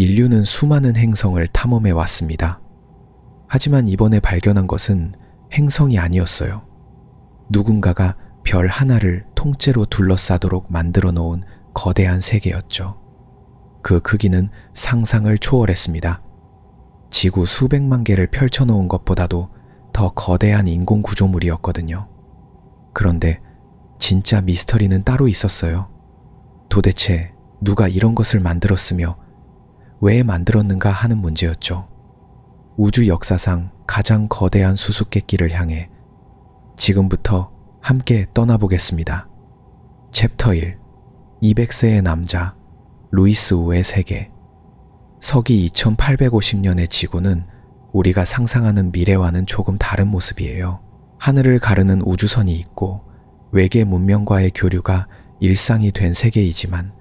인류는 수많은 행성을 탐험해 왔습니다. 하지만 이번에 발견한 것은 행성이 아니었어요. 누군가가 별 하나를 통째로 둘러싸도록 만들어 놓은 거대한 세계였죠. 그 크기는 상상을 초월했습니다. 지구 수백만 개를 펼쳐놓은 것보다도 더 거대한 인공 구조물이었거든요. 그런데 진짜 미스터리는 따로 있었어요. 도대체 누가 이런 것을 만들었으며 왜 만들었는가 하는 문제였죠. 우주 역사상 가장 거대한 수수께끼를 향해 지금부터 함께 떠나보겠습니다. 챕터 1. 200세의 남자 루이스 우의 세계. 서기 2850년의 지구는 우리가 상상하는 미래와는 조금 다른 모습이에요. 하늘을 가르는 우주선이 있고 외계 문명과의 교류가 일상이 된 세계이지만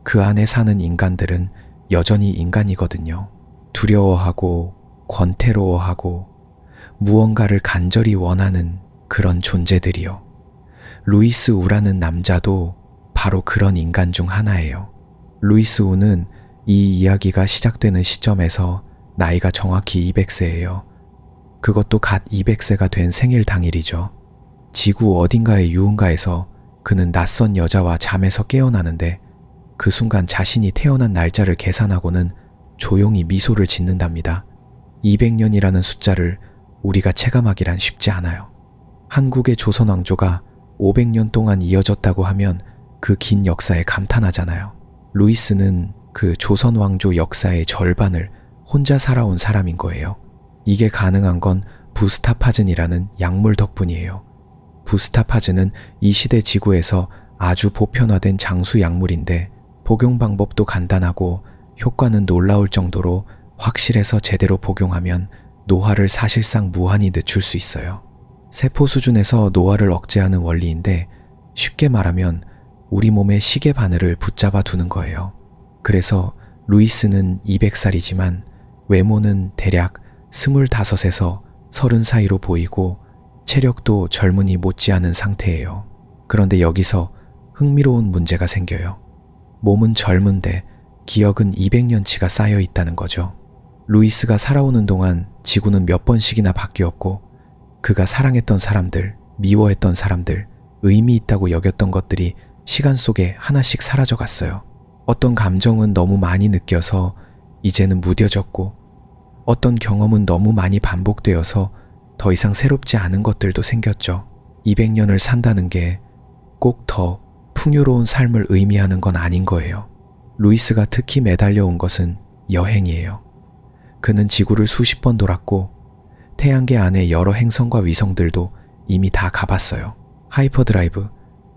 그 안에 사는 인간들은 여전히 인간이거든요. 두려워하고 권태로워하고 무언가를 간절히 원하는 그런 존재들이요. 루이스 우라는 남자도 바로 그런 인간 중 하나예요. 루이스 우는 이 이야기가 시작되는 시점에서 나이가 정확히 200세예요. 그것도 갓 200세가 된 생일 당일이죠. 지구 어딘가의 유흥가에서 그는 낯선 여자와 잠에서 깨어나는데 그 순간 자신이 태어난 날짜를 계산하고는 조용히 미소를 짓는답니다. 200년이라는 숫자를 우리가 체감하기란 쉽지 않아요. 한국의 조선 왕조가 500년 동안 이어졌다고 하면 그 긴 약사에 감탄하잖아요. 루이스는 그 조선 왕조 역사의 절반을 혼자 살아온 사람인 거예요. 이게 가능한 건 부스타파즌이라는 약물 덕분이에요. 부스타파즌은 이 시대 지구에서 아주 보편화된 장수 약물인데 복용 방법도 간단하고 효과는 놀라울 정도로 확실해서 제대로 복용하면 노화를 사실상 무한히 늦출 수 있어요. 세포 수준에서 노화를 억제하는 원리인데 쉽게 말하면 우리 몸의 시계 바늘을 붙잡아 두는 거예요. 그래서 루이스는 200살이지만 외모는 대략 25에서 30 사이로 보이고 체력도 젊은이 못지않은 상태예요. 그런데 여기서 흥미로운 문제가 생겨요. 몸은 젊은데 기억은 200년치가 쌓여 있다는 거죠. 루이스가 살아오는 동안 지구는 몇 번씩이나 바뀌었고 그가 사랑했던 사람들, 미워했던 사람들, 의미 있다고 여겼던 것들이 시간 속에 하나씩 사라져 갔어요. 어떤 감정은 너무 많이 느껴서 이제는 무뎌졌고 어떤 경험은 너무 많이 반복되어서 더 이상 새롭지 않은 것들도 생겼죠. 200년을 산다는 게 꼭 더 풍요로운 삶을 의미하는 건 아닌 거예요. 루이스가 특히 매달려 온 것은 여행이에요. 그는 지구를 수십 번 돌았고 태양계 안의 여러 행성과 위성들도 이미 다 가봤어요. 하이퍼드라이브,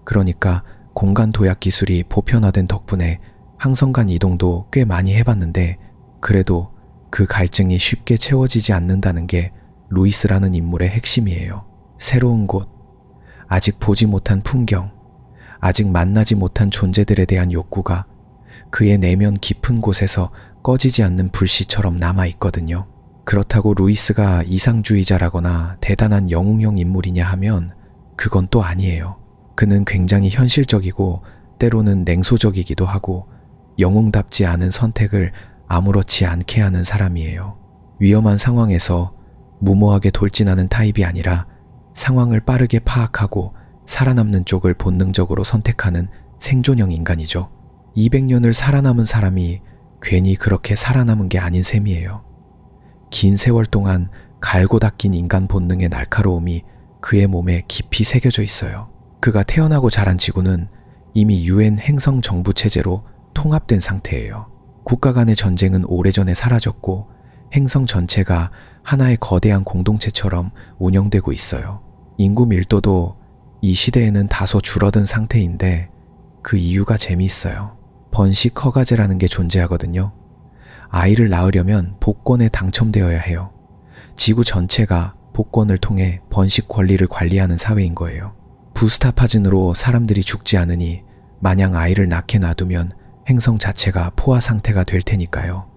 그러니까 공간 도약 기술이 보편화된 덕분에 항성 간 이동도 꽤 많이 해봤는데 그래도 그 갈증이 쉽게 채워지지 않는다는 게 루이스라는 인물의 핵심이에요. 새로운 곳, 아직 보지 못한 풍경, 아직 만나지 못한 존재들에 대한 욕구가 그의 내면 깊은 곳에서 꺼지지 않는 불씨처럼 남아있거든요. 그렇다고 루이스가 이상주의자라거나 대단한 영웅형 인물이냐 하면 그건 또 아니에요. 그는 굉장히 현실적이고 때로는 냉소적이기도 하고 영웅답지 않은 선택을 아무렇지 않게 하는 사람이에요. 위험한 상황에서 무모하게 돌진하는 타입이 아니라 상황을 빠르게 파악하고 살아남는 쪽을 본능적으로 선택하는 생존형 인간이죠. 200년을 살아남은 사람이 괜히 그렇게 살아남은 게 아닌 셈이에요. 긴 세월 동안 갈고 닦인 인간 본능의 날카로움이 그의 몸에 깊이 새겨져 있어요. 그가 태어나고 자란 지구는 이미 유엔 행성 정부 체제로 통합된 상태예요. 국가 간의 전쟁은 오래전에 사라졌고 행성 전체가 하나의 거대한 공동체처럼 운영되고 있어요. 인구 밀도도 이 시대에는 다소 줄어든 상태인데 그 이유가 재미있어요. 번식 허가제라는 게 존재하거든요. 아이를 낳으려면 복권에 당첨되어야 해요. 지구 전체가 복권을 통해 번식 권리를 관리하는 사회인 거예요. 부스타파즌으로 사람들이 죽지 않으니 마냥 아이를 낳게 놔두면 행성 자체가 포화 상태가 될 테니까요.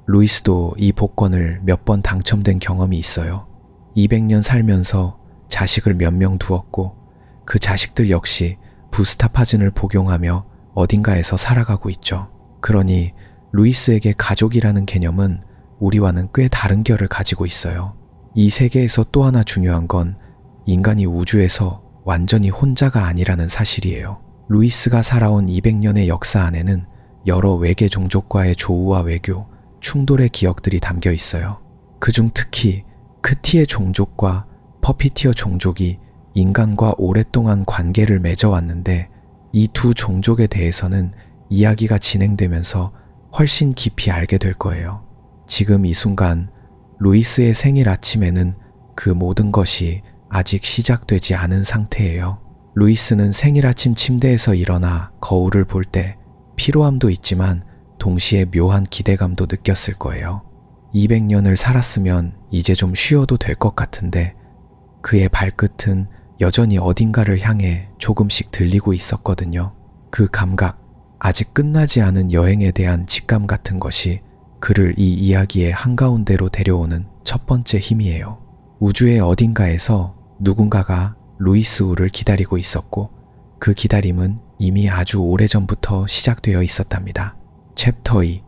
루이스도 이 복권을 몇 번 당첨된 경험이 있어요. 200년 살면서 자식을 몇 명 두었고 그 자식들 역시 부스타파즌을 복용하며 어딘가에서 살아가고 있죠. 그러니 루이스에게 가족이라는 개념은 우리와는 꽤 다른 결을 가지고 있어요. 이 세계에서 또 하나 중요한 건 인간이 우주에서 완전히 혼자가 아니라는 사실이에요. 루이스가 살아온 200년의 역사 안에는 여러 외계 종족과의 조우와 외교, 충돌의 기억들이 담겨 있어요. 그중 특히 크티의 종족과 퍼피티어 종족이 인간과 오랫동안 관계를 맺어왔는데 이 두 종족에 대해서는 이야기가 진행되면서 훨씬 깊이 알게 될 거예요. 지금 이 순간 루이스의 생일 아침에는 그 모든 것이 아직 시작되지 않은 상태예요. 루이스는 생일 아침 침대에서 일어나 거울을 볼 때 피로함도 있지만 동시에 묘한 기대감도 느꼈을 거예요. 200년을 살았으면 이제 좀 쉬어도 될 것 같은데 그의 발끝은 여전히 어딘가를 향해 조금씩 들리고 있었거든요. 그 감각, 아직 끝나지 않은 여행에 대한 직감 같은 것이 그를 이 이야기의 한가운데로 데려오는 첫 번째 힘이에요. 우주의 어딘가에서 누군가가 루이스 우를 기다리고 있었고 그 기다림은 이미 아주 오래전부터 시작되어 있었답니다. 챕터 2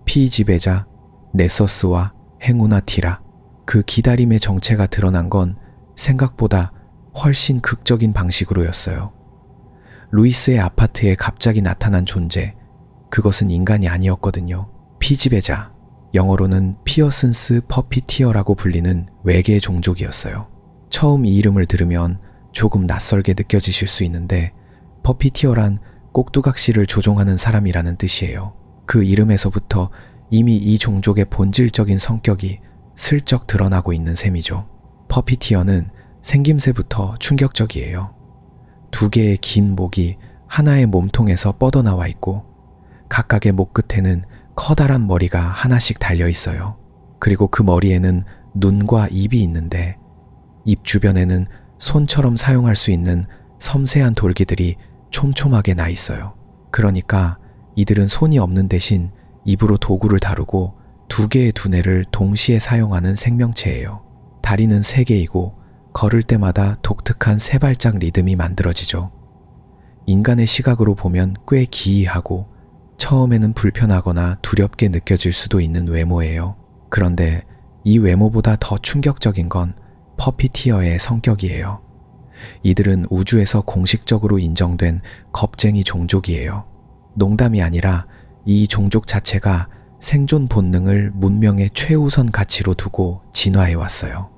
피지배자 네서스와 행우나 티라. 그 기다림의 정체가 드러난 건 생각보다 훨씬 극적인 방식으로였어요. 루이스의 아파트에 갑자기 나타난 존재, 그것은 인간이 아니었거든요. 피지배자, 영어로는 피어슨스 퍼피티어라고 불리는 외계 종족이었어요. 처음 이 이름을 들으면 조금 낯설게 느껴지실 수 있는데 퍼피티어란 꼭두각시를 조종하는 사람이라는 뜻이에요. 그 이름에서부터 이미 이 종족의 본질적인 성격이 슬쩍 드러나고 있는 셈이죠. 퍼피티어는 생김새부터 충격적이에요. 두 개의 긴 목이 하나의 몸통에서 뻗어나와 있고 각각의 목 끝에는 커다란 머리가 하나씩 달려 있어요. 그리고 그 머리에는 눈과 입이 있는데 입 주변에는 손처럼 사용할 수 있는 섬세한 돌기들이 촘촘하게 나 있어요. 그러니까 이들은 손이 없는 대신 입으로 도구를 다루고 두 개의 두뇌를 동시에 사용하는 생명체예요. 다리는 3개이고 걸을 때마다 독특한 세 발짝 리듬이 만들어지죠. 인간의 시각으로 보면 꽤 기이하고 처음에는 불편하거나 두렵게 느껴질 수도 있는 외모예요. 그런데 이 외모보다 더 충격적인 건 퍼피티어의 성격이에요. 이들은 우주에서 공식적으로 인정된 겁쟁이 종족이에요. 농담이 아니라 이 종족 자체가 생존 본능을 문명의 최우선 가치로 두고 진화해 왔어요.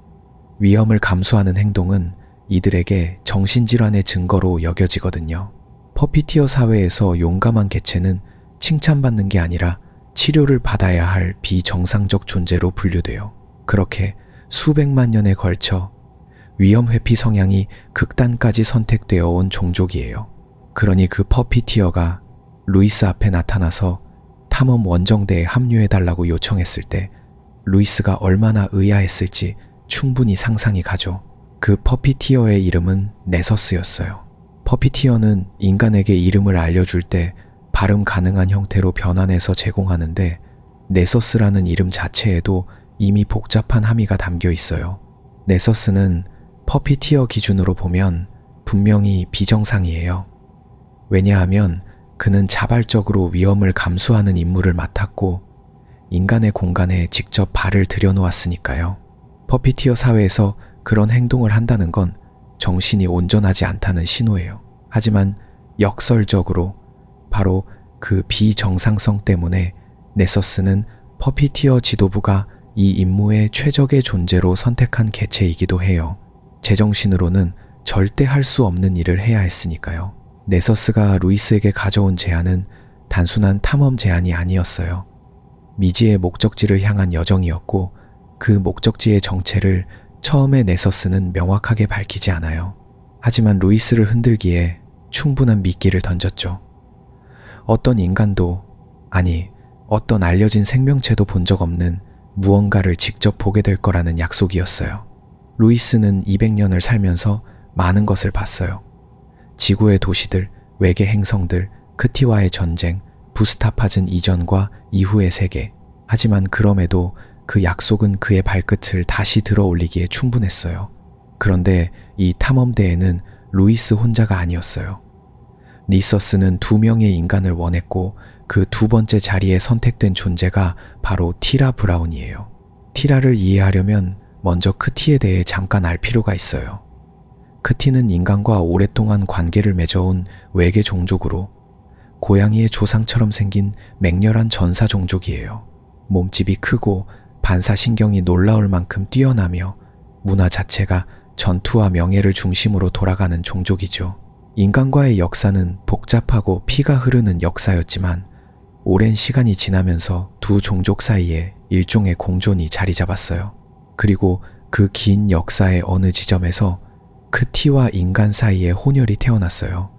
위험을 감수하는 행동은 이들에게 정신질환의 증거로 여겨지거든요. 퍼피티어 사회에서 용감한 개체는 칭찬받는 게 아니라 치료를 받아야 할 비정상적 존재로 분류돼요. 그렇게 수백만 년에 걸쳐 위험 회피 성향이 극단까지 선택되어 온 종족이에요. 그러니 그 퍼피티어가 루이스 앞에 나타나서 탐험 원정대에 합류해달라고 요청했을 때 루이스가 얼마나 의아했을지 충분히 상상이 가죠. 그 퍼피티어의 이름은 네서스였어요. 퍼피티어는 인간에게 이름을 알려줄 때 발음 가능한 형태로 변환해서 제공하는데 네서스라는 이름 자체에도 이미 복잡한 함의가 담겨 있어요. 네서스는 퍼피티어 기준으로 보면 분명히 비정상이에요. 왜냐하면 그는 자발적으로 위험을 감수하는 임무를 맡았고 인간의 공간에 직접 발을 들여놓았으니까요. 퍼피티어 사회에서 그런 행동을 한다는 건 정신이 온전하지 않다는 신호예요. 하지만 역설적으로 바로 그 비정상성 때문에 네서스는 퍼피티어 지도부가 이 임무의 최적의 존재로 선택한 개체이기도 해요. 제정신으로는 절대 할 수 없는 일을 해야 했으니까요. 네서스가 루이스에게 가져온 제안은 단순한 탐험 제안이 아니었어요. 미지의 목적지를 향한 여정이었고 그 목적지의 정체를 처음에 네서스는 명확하게 밝히지 않아요. 하지만 루이스를 흔들기에 충분한 미끼를 던졌죠. 어떤 인간도, 아니 어떤 알려진 생명체도 본 적 없는 무언가를 직접 보게 될 거라는 약속이었어요. 루이스는 200년을 살면서 많은 것을 봤어요. 지구의 도시들, 외계 행성들, 크티와의 전쟁, 부스타파즌 이전과 이후의 세계. 하지만 그럼에도 그 약속은 그의 발끝을 다시 들어 올리기에 충분했어요. 그런데 이 탐험대에는 루이스 혼자가 아니었어요. 니서스는 2명의 인간을 원했고 그 두 번째 자리에 선택된 존재가 바로 티라 브라운이에요. 티라를 이해하려면 먼저 크티에 대해 잠깐 알 필요가 있어요. 크티는 인간과 오랫동안 관계를 맺어온 외계 종족으로 고양이의 조상처럼 생긴 맹렬한 전사 종족이에요. 몸집이 크고 반사신경이 놀라울 만큼 뛰어나며 문화 자체가 전투와 명예를 중심으로 돌아가는 종족이죠. 인간과의 역사는 복잡하고 피가 흐르는 역사였지만 오랜 시간이 지나면서 두 종족 사이에 일종의 공존이 자리 잡았어요. 그리고 그 긴 역사의 어느 지점에서 크티와 인간 사이에 혼혈이 태어났어요.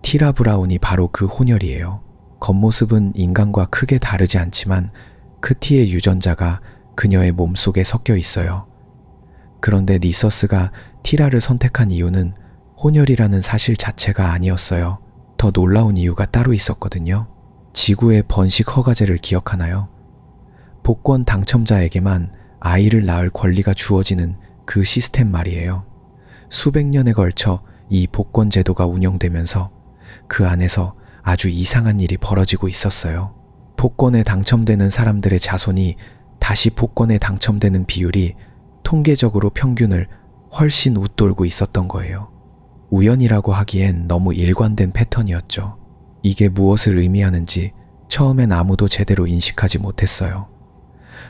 티라 브라운이 바로 그 혼혈이에요. 겉모습은 인간과 크게 다르지 않지만 크티의 유전자가 그녀의 몸속에 섞여 있어요. 그런데 니서스가 티라를 선택한 이유는 혼혈이라는 사실 자체가 아니었어요. 더 놀라운 이유가 따로 있었거든요. 지구의 번식 허가제를 기억하나요? 복권 당첨자에게만 아이를 낳을 권리가 주어지는 그 시스템 말이에요. 수백 년에 걸쳐 이 복권 제도가 운영되면서 그 안에서 아주 이상한 일이 벌어지고 있었어요. 복권에 당첨되는 사람들의 자손이 다시 복권에 당첨되는 비율이 통계적으로 평균을 훨씬 웃돌고 있었던 거예요. 우연이라고 하기엔 너무 일관된 패턴이었죠. 이게 무엇을 의미하는지 처음엔 아무도 제대로 인식하지 못했어요.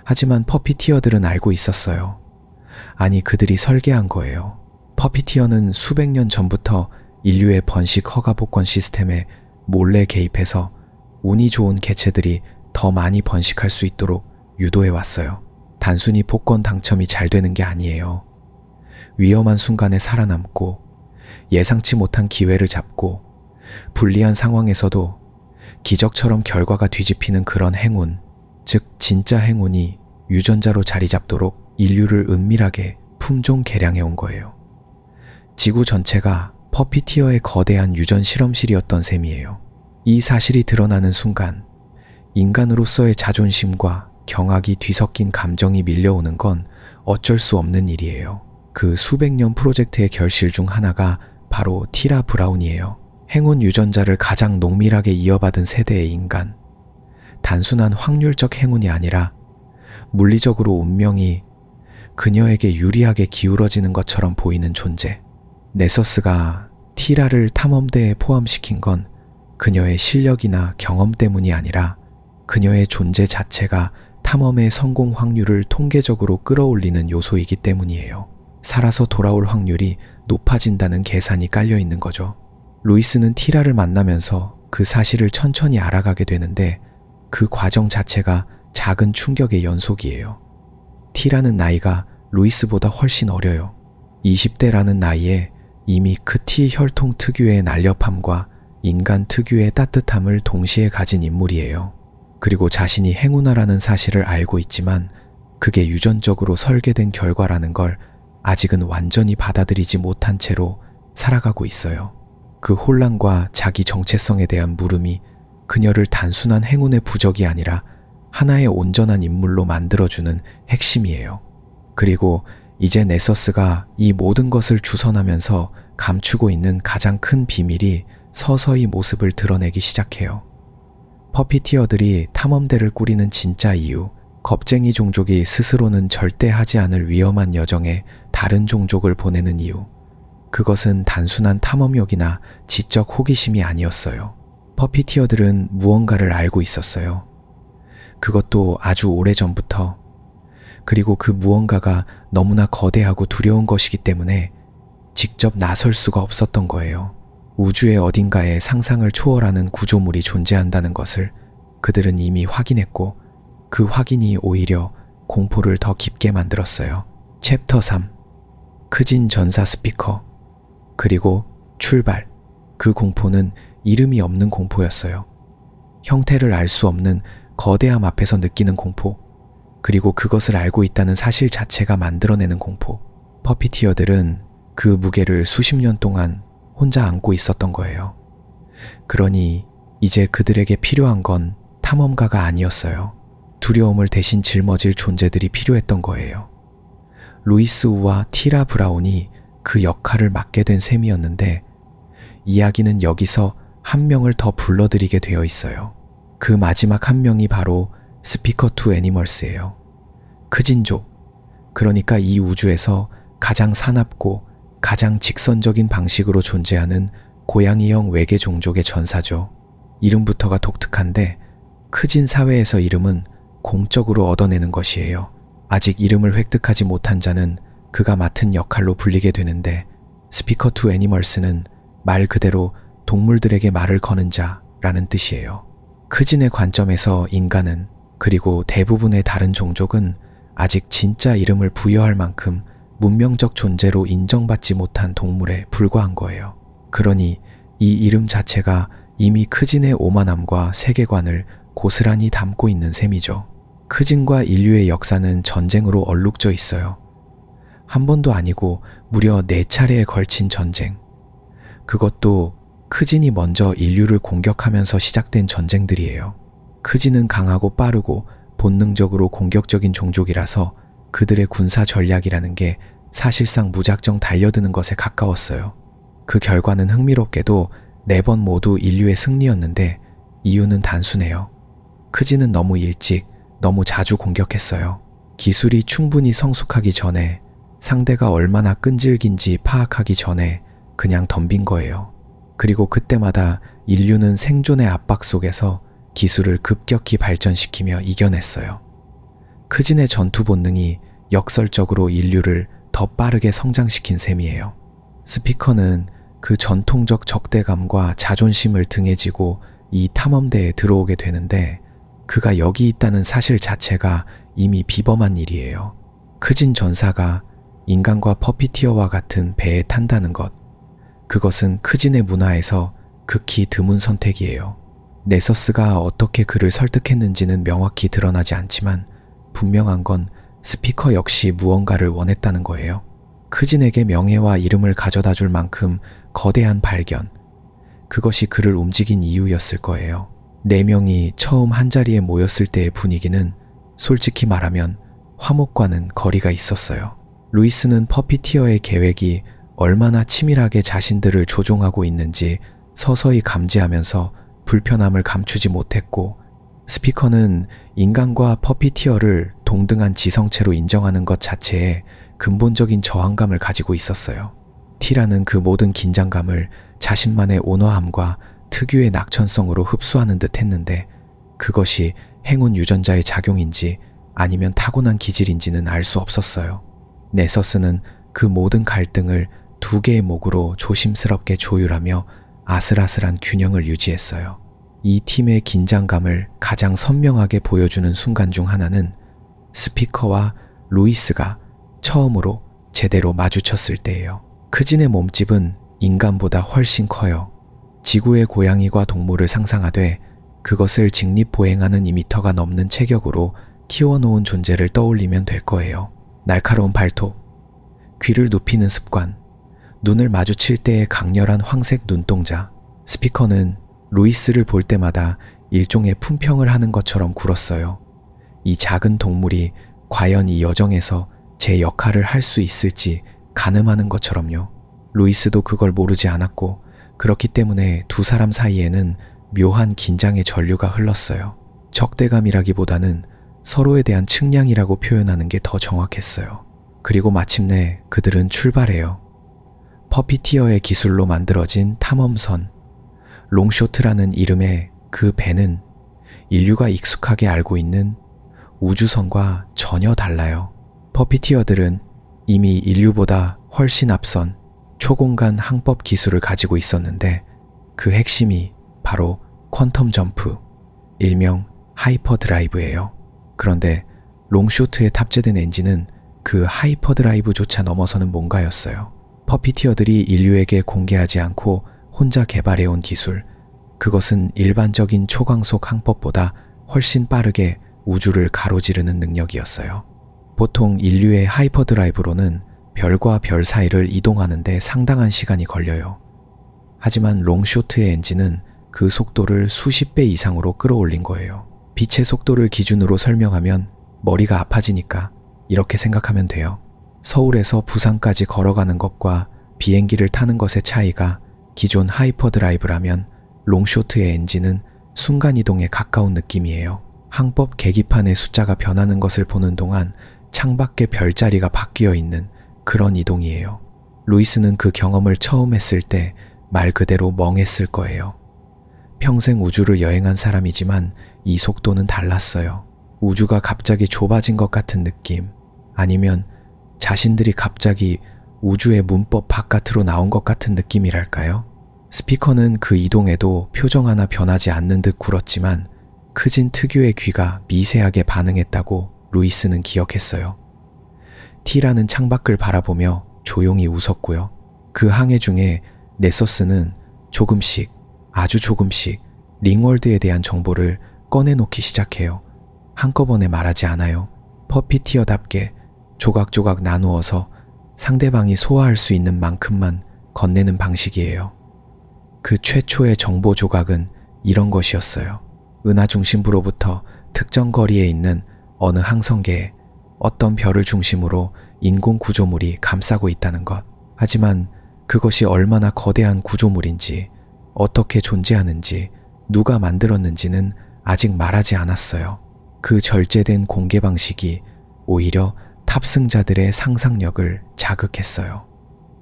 하지만 퍼피티어들은 알고 있었어요. 아니, 그들이 설계한 거예요. 퍼피티어는 수백 년 전부터 인류의 번식 허가 복권 시스템에 몰래 개입해서 운이 좋은 개체들이 더 많이 번식할 수 있도록 유도해 왔어요. 단순히 복권 당첨이 잘 되는 게 아니에요. 위험한 순간에 살아남고 예상치 못한 기회를 잡고 불리한 상황에서도 기적처럼 결과가 뒤집히는 그런 행운, 즉 진짜 행운이 유전자로 자리 잡도록 인류를 은밀하게 품종 개량해 온 거예요. 지구 전체가 퍼피티어의 거대한 유전 실험실이었던 셈이에요. 이 사실이 드러나는 순간 인간으로서의 자존심과 경악이 뒤섞인 감정이 밀려오는 건 어쩔 수 없는 일이에요. 그 수백 년 프로젝트의 결실 중 하나가 바로 티라 브라운이에요. 행운 유전자를 가장 농밀하게 이어받은 세대의 인간. 단순한 확률적 행운이 아니라 물리적으로 운명이 그녀에게 유리하게 기울어지는 것처럼 보이는 존재. 네서스가 티라를 탐험대에 포함시킨 건 그녀의 실력이나 경험 때문이 아니라 그녀의 존재 자체가 탐험의 성공 확률을 통계적으로 끌어올리는 요소이기 때문이에요. 살아서 돌아올 확률이 높아진다는 계산이 깔려 있는 거죠. 루이스는 티라를 만나면서 그 사실을 천천히 알아가게 되는데 그 과정 자체가 작은 충격의 연속이에요. 티라는 나이가 루이스보다 훨씬 어려요. 20대라는 나이에 이미 크티 혈통 특유의 날렵함과 인간 특유의 따뜻함을 동시에 가진 인물이에요. 그리고 자신이 행운아라는 사실을 알고 있지만 그게 유전적으로 설계된 결과라는 걸 아직은 완전히 받아들이지 못한 채로 살아가고 있어요. 그 혼란과 자기 정체성에 대한 물음이 그녀를 단순한 행운의 부적이 아니라 하나의 온전한 인물로 만들어주는 핵심이에요. 그리고 이제 네서스가 이 모든 것을 주선하면서 감추고 있는 가장 큰 비밀이 서서히 모습을 드러내기 시작해요. 퍼피티어들이 탐험대를 꾸리는 진짜 이유, 겁쟁이 종족이 스스로는 절대 하지 않을 위험한 여정에 다른 종족을 보내는 이유, 그것은 단순한 탐험욕이나 지적 호기심이 아니었어요. 퍼피티어들은 무언가를 알고 있었어요. 그것도 아주 오래전부터. 그리고 그 무언가가 너무나 거대하고 두려운 것이기 때문에 직접 나설 수가 없었던 거예요. 우주의 어딘가에 상상을 초월하는 구조물이 존재한다는 것을 그들은 이미 확인했고 그 확인이 오히려 공포를 더 깊게 만들었어요. 챕터 3. 크진 전사 스피커. 그리고 출발. 그 공포는 이름이 없는 공포였어요. 형태를 알 수 없는 거대함 앞에서 느끼는 공포. 그리고 그것을 알고 있다는 사실 자체가 만들어내는 공포. 퍼피티어들은 그 무게를 수십 년 동안 혼자 안고 있었던 거예요. 그러니 이제 그들에게 필요한 건 탐험가가 아니었어요. 두려움을 대신 짊어질 존재들이 필요했던 거예요. 루이스 우와 티라 브라운이 그 역할을 맡게 된 셈이었는데 이야기는 여기서 한 명을 더 불러들이게 되어 있어요. 그 마지막 한 명이 바로 스피커 투 애니멀스예요. 크진족, 그러니까 이 우주에서 가장 사납고 가장 직선적인 방식으로 존재하는 고양이형 외계 종족의 전사죠. 이름부터가 독특한데 크진 사회에서 이름은 공적으로 얻어내는 것이에요. 아직 이름을 획득하지 못한 자는 그가 맡은 역할로 불리게 되는데, 스피커 투 애니멀스는 말 그대로 동물들에게 말을 거는 자라는 뜻이에요. 크진의 관점에서 인간은, 그리고 대부분의 다른 종족은 아직 진짜 이름을 부여할 만큼 문명적 존재로 인정받지 못한 동물에 불과한 거예요. 그러니 이 이름 자체가 이미 크진의 오만함과 세계관을 고스란히 담고 있는 셈이죠. 크진과 인류의 역사는 전쟁으로 얼룩져 있어요. 한 번도 아니고 무려 4차례에 걸친 전쟁. 그것도 크진이 먼저 인류를 공격하면서 시작된 전쟁들이에요. 크진은 강하고 빠르고 본능적으로 공격적인 종족이라서 그들의 군사 전략이라는 게 사실상 무작정 달려드는 것에 가까웠어요. 그 결과는 흥미롭게도 4번 모두 인류의 승리였는데 이유는 단순해요. 크진은 너무 일찍, 너무 자주 공격했어요. 기술이 충분히 성숙하기 전에, 상대가 얼마나 끈질긴지 파악하기 전에 그냥 덤빈 거예요. 그리고 그때마다 인류는 생존의 압박 속에서 기술을 급격히 발전시키며 이겨냈어요. 크진의 전투 본능이 역설적으로 인류를 더 빠르게 성장시킨 셈이에요. 스피커는 그 전통적 적대감과 자존심을 등에 지고 이 탐험대에 들어오게 되는데, 그가 여기 있다는 사실 자체가 이미 비범한 일이에요. 크진 전사가 인간과 퍼피티어와 같은 배에 탄다는 것, 그것은 크진의 문화에서 극히 드문 선택이에요. 네서스가 어떻게 그를 설득했는지는 명확히 드러나지 않지만 분명한 건 스피커 역시 무언가를 원했다는 거예요. 크진에게 명예와 이름을 가져다 줄 만큼 거대한 발견, 그것이 그를 움직인 이유였을 거예요. 4명이 처음 한자리에 모였을 때의 분위기는 솔직히 말하면 화목과는 거리가 있었어요. 루이스는 퍼피티어의 계획이 얼마나 치밀하게 자신들을 조종하고 있는지 서서히 감지하면서 불편함을 감추지 못했고, 스피커는 인간과 퍼피티어를 동등한 지성체로 인정하는 것 자체에 근본적인 저항감을 가지고 있었어요. 티라는 그 모든 긴장감을 자신만의 온화함과 특유의 낙천성으로 흡수하는 듯 했는데, 그것이 행운 유전자의 작용인지 아니면 타고난 기질인지는 알 수 없었어요. 네서스는 그 모든 갈등을 2개의 목으로 조심스럽게 조율하며 아슬아슬한 균형을 유지했어요. 이 팀의 긴장감을 가장 선명하게 보여주는 순간 중 하나는 스피커와 루이스가 처음으로 제대로 마주쳤을 때예요. 크진의 몸집은 인간보다 훨씬 커요. 지구의 고양이과 동물을 상상하되 그것을 직립보행하는 2m가 넘는 체격으로 키워놓은 존재를 떠올리면 될 거예요. 날카로운 발톱, 귀를 눕히는 습관, 눈을 마주칠 때의 강렬한 황색 눈동자. 스피커는 루이스를 볼 때마다 일종의 품평을 하는 것처럼 굴었어요. 이 작은 동물이 과연 이 여정에서 제 역할을 할 수 있을지 가늠하는 것처럼요. 루이스도 그걸 모르지 않았고, 그렇기 때문에 두 사람 사이에는 묘한 긴장의 전류가 흘렀어요. 적대감이라기보다는 서로에 대한 측량이라고 표현하는 게 더 정확했어요. 그리고 마침내 그들은 출발해요. 퍼피티어의 기술로 만들어진 탐험선, 롱쇼트라는 이름의 그 배는 인류가 익숙하게 알고 있는 우주선과 전혀 달라요. 퍼피티어들은 이미 인류보다 훨씬 앞선 초공간 항법 기술을 가지고 있었는데, 그 핵심이 바로 퀀텀 점프, 일명 하이퍼 드라이브예요. 그런데 롱쇼트에 탑재된 엔진은 그 하이퍼 드라이브조차 넘어서는 뭔가였어요. 퍼피티어들이 인류에게 공개하지 않고 혼자 개발해온 기술, 그것은 일반적인 초광속 항법보다 훨씬 빠르게 우주를 가로지르는 능력이었어요. 보통 인류의 하이퍼 드라이브로는 별과 별 사이를 이동하는 데 상당한 시간이 걸려요. 하지만 롱쇼트의 엔진은 그 속도를 수십 배 이상으로 끌어올린 거예요. 빛의 속도를 기준으로 설명하면 머리가 아파지니까 이렇게 생각하면 돼요. 서울에서 부산까지 걸어가는 것과 비행기를 타는 것의 차이가 기존 하이퍼 드라이브라면 롱쇼트의 엔진은 순간이동에 가까운 느낌이에요. 항법 계기판의 숫자가 변하는 것을 보는 동안 창밖에 별자리가 바뀌어 있는 그런 이동이에요. 루이스는 그 경험을 처음 했을 때 말 그대로 멍했을 거예요. 평생 우주를 여행한 사람이지만 이 속도는 달랐어요. 우주가 갑자기 좁아진 것 같은 느낌, 아니면 자신들이 갑자기 우주의 문법 바깥으로 나온 것 같은 느낌이랄까요? 스피커는 그 이동에도 표정 하나 변하지 않는 듯 굴었지만 크진 특유의 귀가 미세하게 반응했다고 루이스는 기억했어요. T라는 창밖을 바라보며 조용히 웃었고요. 그 항해 중에 네서스는 조금씩, 아주 조금씩 링월드에 대한 정보를 꺼내놓기 시작해요. 한꺼번에 말하지 않아요. 퍼피티어답게 조각조각 나누어서 상대방이 소화할 수 있는 만큼만 건네는 방식이에요. 그 최초의 정보 조각은 이런 것이었어요. 은하 중심부로부터 특정 거리에 있는 어느 항성계에 어떤 별을 중심으로 인공 구조물이 감싸고 있다는 것. 하지만 그것이 얼마나 거대한 구조물인지, 어떻게 존재하는지, 누가 만들었는지는 아직 말하지 않았어요. 그 절제된 공개 방식이 오히려 탑승자들의 상상력을 자극했어요.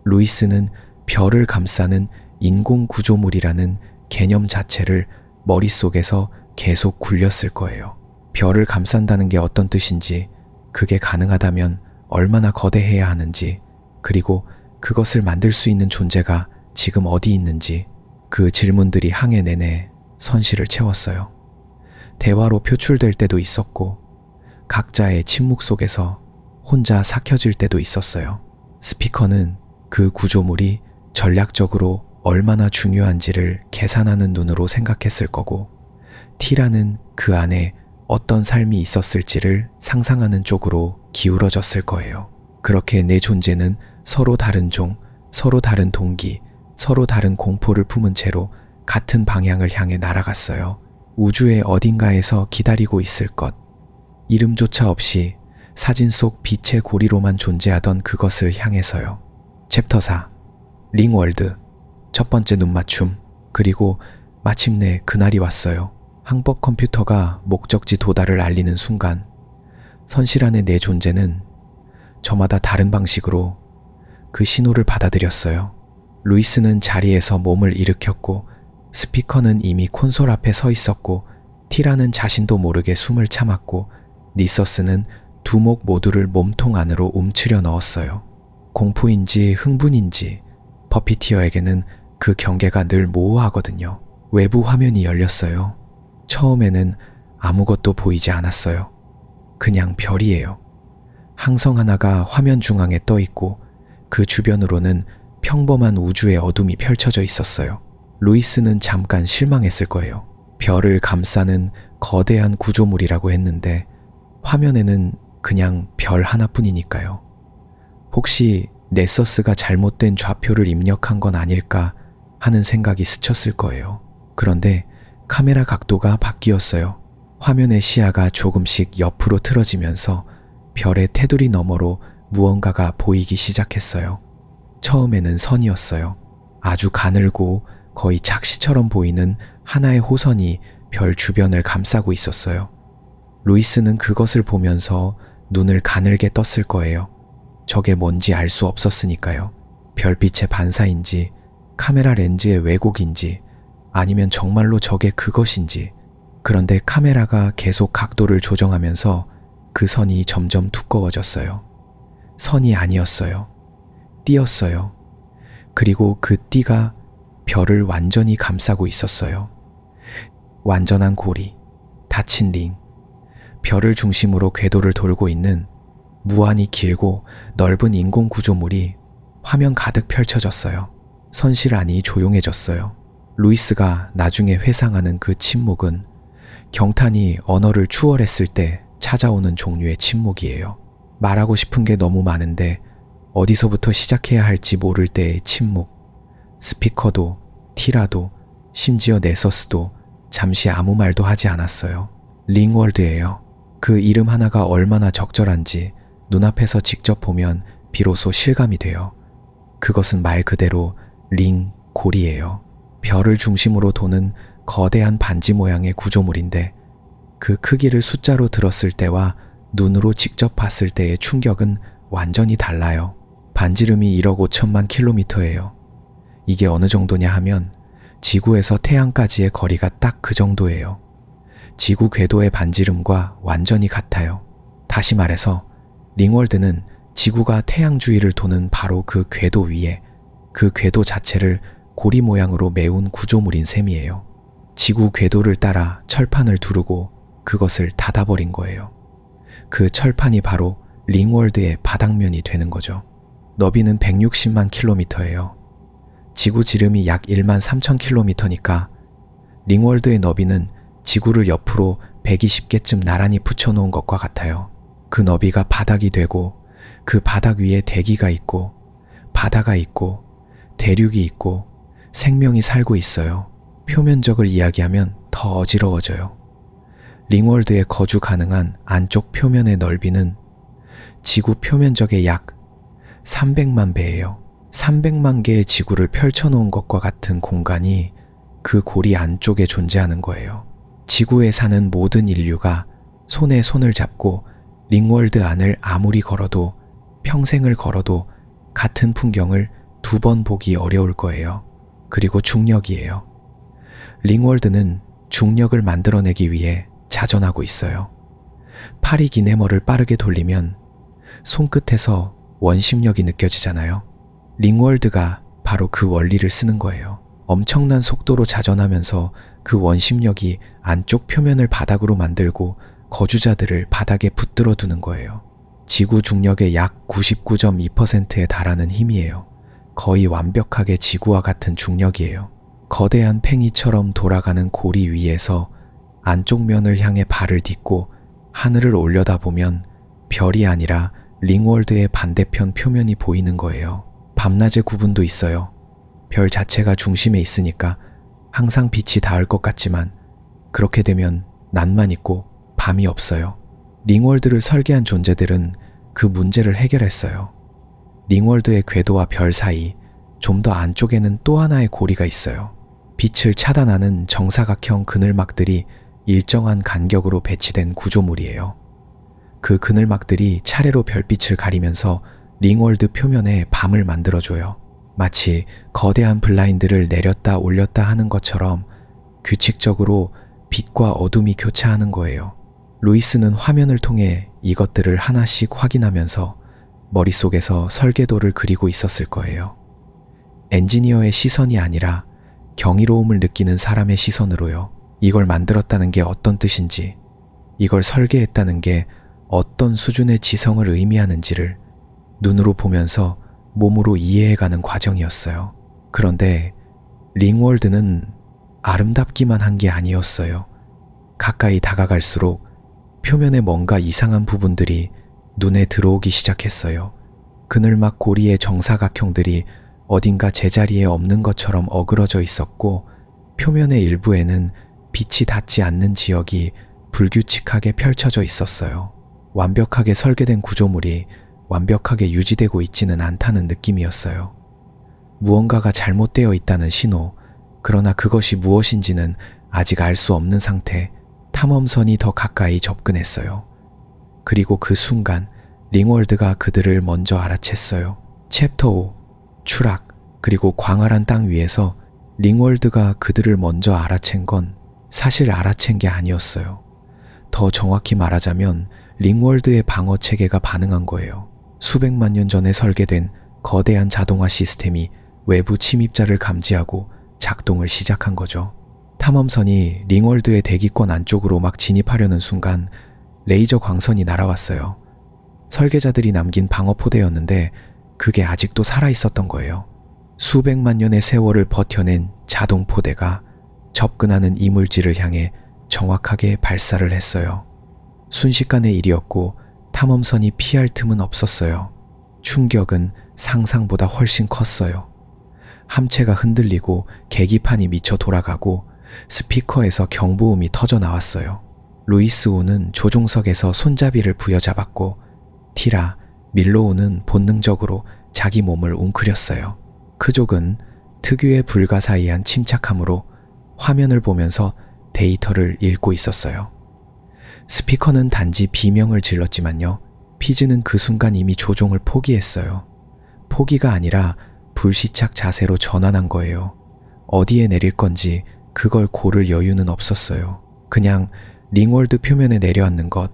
루이스는 별을 감싸는 인공 구조물이라는 개념 자체를 머릿속에서 계속 굴렸을 거예요. 별을 감싼다는 게 어떤 뜻인지, 그게 가능하다면 얼마나 거대해야 하는지, 그리고 그것을 만들 수 있는 존재가 지금 어디 있는지, 그 질문들이 항해 내내 선실을 채웠어요. 대화로 표출될 때도 있었고 각자의 침묵 속에서 혼자 삭혀질 때도 있었어요. 스피커는 그 구조물이 전략적으로 얼마나 중요한지를 계산하는 눈으로 생각했을 거고, T라는 그 안에 어떤 삶이 있었을지를 상상하는 쪽으로 기울어졌을 거예요. 그렇게 내 존재는 서로 다른 종, 서로 다른 동기, 서로 다른 공포를 품은 채로 같은 방향을 향해 날아갔어요. 우주의 어딘가에서 기다리고 있을 것, 이름조차 없이 사진 속 빛의 고리로만 존재하던 그것을 향해서요. 챕터 4, 링월드, 첫 번째 눈맞춤. 그리고 마침내 그날이 왔어요. 항법 컴퓨터가 목적지 도달을 알리는 순간, 선실 안의 내 존재는 저마다 다른 방식으로 그 신호를 받아들였어요. 루이스는 자리에서 몸을 일으켰고, 스피커는 이미 콘솔 앞에 서 있었고, T라는 자신도 모르게 숨을 참았고, 니서스는 두목 모두를 몸통 안으로 움츠려 넣었어요. 공포인지 흥분인지 퍼피티어에게는 그 경계가 늘 모호하거든요. 외부 화면이 열렸어요. 처음에는 아무것도 보이지 않았어요. 그냥 별이에요. 항성 하나가 화면 중앙에 떠 있고 그 주변으로는 평범한 우주의 어둠이 펼쳐져 있었어요. 루이스는 잠깐 실망했을 거예요. 별을 감싸는 거대한 구조물이라고 했는데 화면에는 그냥 별 하나뿐이니까요. 혹시 네서스가 잘못된 좌표를 입력한 건 아닐까 하는 생각이 스쳤을 거예요. 그런데 카메라 각도가 바뀌었어요. 화면의 시야가 조금씩 옆으로 틀어지면서 별의 테두리 너머로 무언가가 보이기 시작했어요. 처음에는 선이었어요. 아주 가늘고 거의 착시처럼 보이는 하나의 호선이 별 주변을 감싸고 있었어요. 루이스는 그것을 보면서 눈을 가늘게 떴을 거예요. 저게 뭔지 알 수 없었으니까요. 별빛의 반사인지, 카메라 렌즈의 왜곡인지, 아니면 정말로 저게 그것인지. 그런데 카메라가 계속 각도를 조정하면서 그 선이 점점 두꺼워졌어요. 선이 아니었어요. 띠였어요. 그리고 그 띠가 별을 완전히 감싸고 있었어요. 완전한 고리, 닫힌 링, 별을 중심으로 궤도를 돌고 있는 무한히 길고 넓은 인공 구조물이 화면 가득 펼쳐졌어요. 선실 안이 조용해졌어요. 루이스가 나중에 회상하는 그 침묵은 경탄이 언어를 추월했을 때 찾아오는 종류의 침묵이에요. 말하고 싶은 게 너무 많은데 어디서부터 시작해야 할지 모를 때의 침묵. 스피커도, 티라도, 심지어 네서스도 잠시 아무 말도 하지 않았어요. 링월드예요. 그 이름 하나가 얼마나 적절한지 눈앞에서 직접 보면 비로소 실감이 돼요. 그것은 말 그대로 링, 고리예요. 별을 중심으로 도는 거대한 반지 모양의 구조물인데 그 크기를 숫자로 들었을 때와 눈으로 직접 봤을 때의 충격은 완전히 달라요. 반지름이 1억 5천만 킬로미터예요. 이게 어느 정도냐 하면 지구에서 태양까지의 거리가 딱 그 정도예요. 지구 궤도의 반지름과 완전히 같아요. 다시 말해서 링월드는 지구가 태양 주위를 도는 바로 그 궤도 위에 그 궤도 자체를 고리 모양으로 메운 구조물인 셈이에요. 지구 궤도를 따라 철판을 두르고 그것을 닫아버린 거예요. 그 철판이 바로 링월드의 바닥면이 되는 거죠. 너비는 160만 킬로미터예요. 지구 지름이 약 1만 3천 킬로미터니까 링월드의 너비는 지구를 옆으로 120개쯤 나란히 붙여놓은 것과 같아요. 그 너비가 바닥이 되고 그 바닥 위에 대기가 있고 바다가 있고 대륙이 있고 생명이 살고 있어요. 표면적을 이야기하면 더 어지러워져요. 링월드에 거주 가능한 안쪽 표면의 넓이는 지구 표면적의 약 300만 배예요. 300만 개의 지구를 펼쳐놓은 것과 같은 공간이 그 고리 안쪽에 존재하는 거예요. 지구에 사는 모든 인류가 손에 손을 잡고 링월드 안을 아무리 걸어도 평생을 걸어도 같은 풍경을 2번 보기 어려울 거예요. 그리고 중력이에요. 링월드는 중력을 만들어내기 위해 자전하고 있어요. 팔이 긴 해머를 빠르게 돌리면 손끝에서 원심력이 느껴지잖아요. 링월드가 바로 그 원리를 쓰는 거예요. 엄청난 속도로 자전하면서 그 원심력이 안쪽 표면을 바닥으로 만들고 거주자들을 바닥에 붙들어 두는 거예요. 지구 중력의 약 99.2%에 달하는 힘이에요. 거의 완벽하게 지구와 같은 중력이에요. 거대한 팽이처럼 돌아가는 고리 위에서 안쪽 면을 향해 발을 딛고 하늘을 올려다보면 별이 아니라 링월드의 반대편 표면이 보이는 거예요. 밤낮의 구분도 있어요. 별 자체가 중심에 있으니까 항상 빛이 닿을 것 같지만 그렇게 되면 낮만 있고 밤이 없어요. 링월드를 설계한 존재들은 그 문제를 해결했어요. 링월드의 궤도와 별 사이 좀 더 안쪽에는 또 하나의 고리가 있어요. 빛을 차단하는 정사각형 그늘막들이 일정한 간격으로 배치된 구조물이에요. 그 그늘막들이 차례로 별빛을 가리면서 링월드 표면에 밤을 만들어줘요. 마치 거대한 블라인드를 내렸다 올렸다 하는 것처럼 규칙적으로 빛과 어둠이 교차하는 거예요. 루이스는 화면을 통해 이것들을 하나씩 확인하면서 머릿속에서 설계도를 그리고 있었을 거예요. 엔지니어의 시선이 아니라 경이로움을 느끼는 사람의 시선으로요. 이걸 만들었다는 게 어떤 뜻인지, 이걸 설계했다는 게 어떤 수준의 지성을 의미하는지를 눈으로 보면서 몸으로 이해해가는 과정이었어요. 그런데 링월드는 아름답기만 한 게 아니었어요. 가까이 다가갈수록 표면에 뭔가 이상한 부분들이 눈에 들어오기 시작했어요. 그늘막 고리의 정사각형들이 어딘가 제자리에 없는 것처럼 어그러져 있었고 표면의 일부에는 빛이 닿지 않는 지역이 불규칙하게 펼쳐져 있었어요. 완벽하게 설계된 구조물이 완벽하게 유지되고 있지는 않다는 느낌이었어요. 무언가가 잘못되어 있다는 신호, 그러나 그것이 무엇인지는 아직 알 수 없는 상태. 탐험선이 더 가까이 접근했어요. 그리고 그 순간 링월드가 그들을 먼저 알아챘어요. 챕터 5, 추락, 그리고 광활한 땅 위에서 링월드가 그들을 먼저 알아챈 건 사실 알아챈 게 아니었어요. 더 정확히 말하자면 링월드의 방어 체계가 반응한 거예요. 수백만 년 전에 설계된 거대한 자동화 시스템이 외부 침입자를 감지하고 작동을 시작한 거죠. 탐험선이 링월드의 대기권 안쪽으로 막 진입하려는 순간 레이저 광선이 날아왔어요. 설계자들이 남긴 방어 포대였는데 그게 아직도 살아있었던 거예요. 수백만 년의 세월을 버텨낸 자동 포대가 접근하는 이물질을 향해 정확하게 발사를 했어요. 순식간의 일이었고 탐험선이 피할 틈은 없었어요. 충격은 상상보다 훨씬 컸어요. 함체가 흔들리고 계기판이 미쳐 돌아가고 스피커에서 경보음이 터져 나왔어요. 루이스 우는 조종석에서 손잡이를 부여잡았고 티라, 밀로우는 본능적으로 자기 몸을 웅크렸어요. 크족은 특유의 불가사의한 침착함으로 화면을 보면서 데이터를 읽고 있었어요. 스피커는 단지 비명을 질렀지만요. 피즈는 그 순간 이미 조종을 포기했어요. 포기가 아니라 불시착 자세로 전환한 거예요. 어디에 내릴 건지 그걸 고를 여유는 없었어요. 그냥 링월드 표면에 내려앉는 것,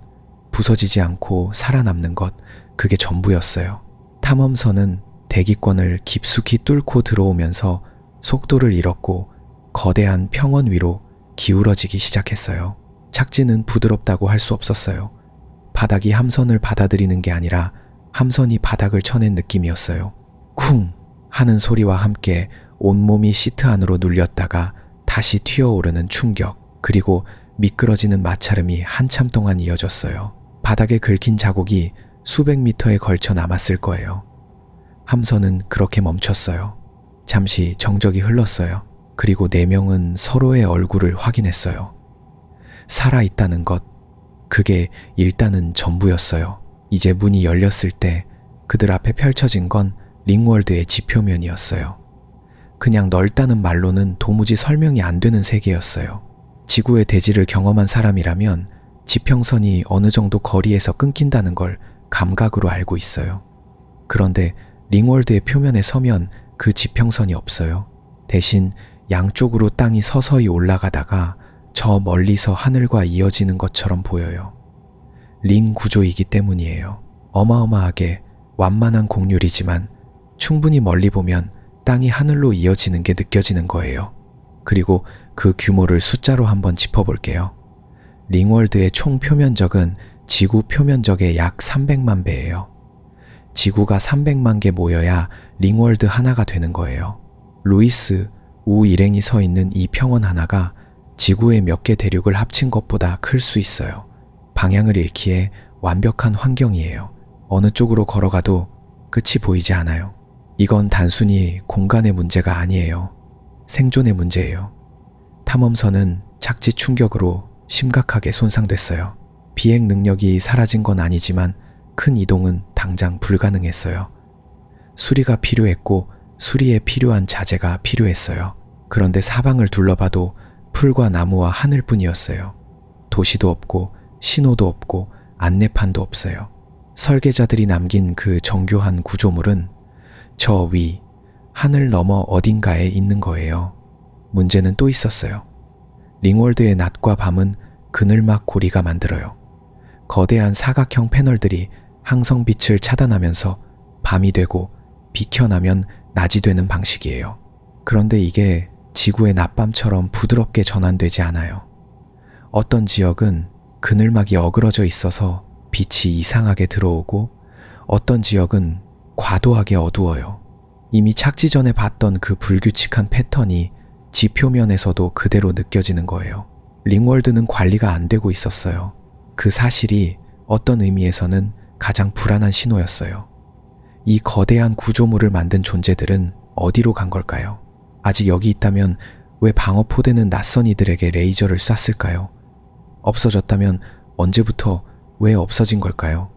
부서지지 않고 살아남는 것, 그게 전부였어요. 탐험선은 대기권을 깊숙이 뚫고 들어오면서 속도를 잃었고 거대한 평원 위로 기울어지기 시작했어요. 착지는 부드럽다고 할 수 없었어요. 바닥이 함선을 받아들이는 게 아니라 함선이 바닥을 쳐낸 느낌이었어요. 쿵 하는 소리와 함께 온몸이 시트 안으로 눌렸다가 다시 튀어오르는 충격, 그리고 미끄러지는 마찰음이 한참 동안 이어졌어요. 바닥에 긁힌 자국이 수백 미터에 걸쳐 남았을 거예요. 함선은 그렇게 멈췄어요. 잠시 정적이 흘렀어요. 그리고 4명은 서로의 얼굴을 확인했어요. 살아있다는 것, 그게 일단은 전부였어요. 이제 문이 열렸을 때 그들 앞에 펼쳐진 건 링월드의 지표면이었어요. 그냥 넓다는 말로는 도무지 설명이 안 되는 세계였어요. 지구의 대지를 경험한 사람이라면 지평선이 어느 정도 거리에서 끊긴다는 걸 감각으로 알고 있어요. 그런데 링월드의 표면에 서면 그 지평선이 없어요. 대신 양쪽으로 땅이 서서히 올라가다가 저 멀리서 하늘과 이어지는 것처럼 보여요. 링 구조이기 때문이에요. 어마어마하게 완만한 곡률이지만 충분히 멀리 보면 땅이 하늘로 이어지는 게 느껴지는 거예요. 그리고 그 규모를 숫자로 한번 짚어볼게요. 링월드의 총 표면적은 지구 표면적의 약 300만 배예요. 지구가 300만 개 모여야 링월드 하나가 되는 거예요. 루이스 우 일행이 서 있는 이 평원 하나가 지구의 몇 개 대륙을 합친 것보다 클 수 있어요. 방향을 잃기에 완벽한 환경이에요. 어느 쪽으로 걸어가도 끝이 보이지 않아요. 이건 단순히 공간의 문제가 아니에요. 생존의 문제예요. 탐험선은 착지 충격으로 심각하게 손상됐어요. 비행 능력이 사라진 건 아니지만 큰 이동은 당장 불가능했어요. 수리가 필요했고 수리에 필요한 자재가 필요했어요. 그런데 사방을 둘러봐도 풀과 나무와 하늘뿐이었어요. 도시도 없고 신호도 없고 안내판도 없어요. 설계자들이 남긴 그 정교한 구조물은 저 위, 하늘 너머 어딘가에 있는 거예요. 문제는 또 있었어요. 링월드의 낮과 밤은 그늘막 고리가 만들어요. 거대한 사각형 패널들이 항성빛을 차단하면서 밤이 되고 비켜나면 낮이 되는 방식이에요. 그런데 이게 지구의 낮밤처럼 부드럽게 전환되지 않아요. 어떤 지역은 그늘막이 어그러져 있어서 빛이 이상하게 들어오고 어떤 지역은 과도하게 어두워요. 이미 착지 전에 봤던 그 불규칙한 패턴이 지표면에서도 그대로 느껴지는 거예요. 링월드는 관리가 안 되고 있었어요. 그 사실이 어떤 의미에서는 가장 불안한 신호였어요. 이 거대한 구조물을 만든 존재들은 어디로 간 걸까요? 아직 여기 있다면 왜 방어포대는 낯선 이들에게 레이저를 쐈을까요? 없어졌다면 언제부터 왜 없어진 걸까요?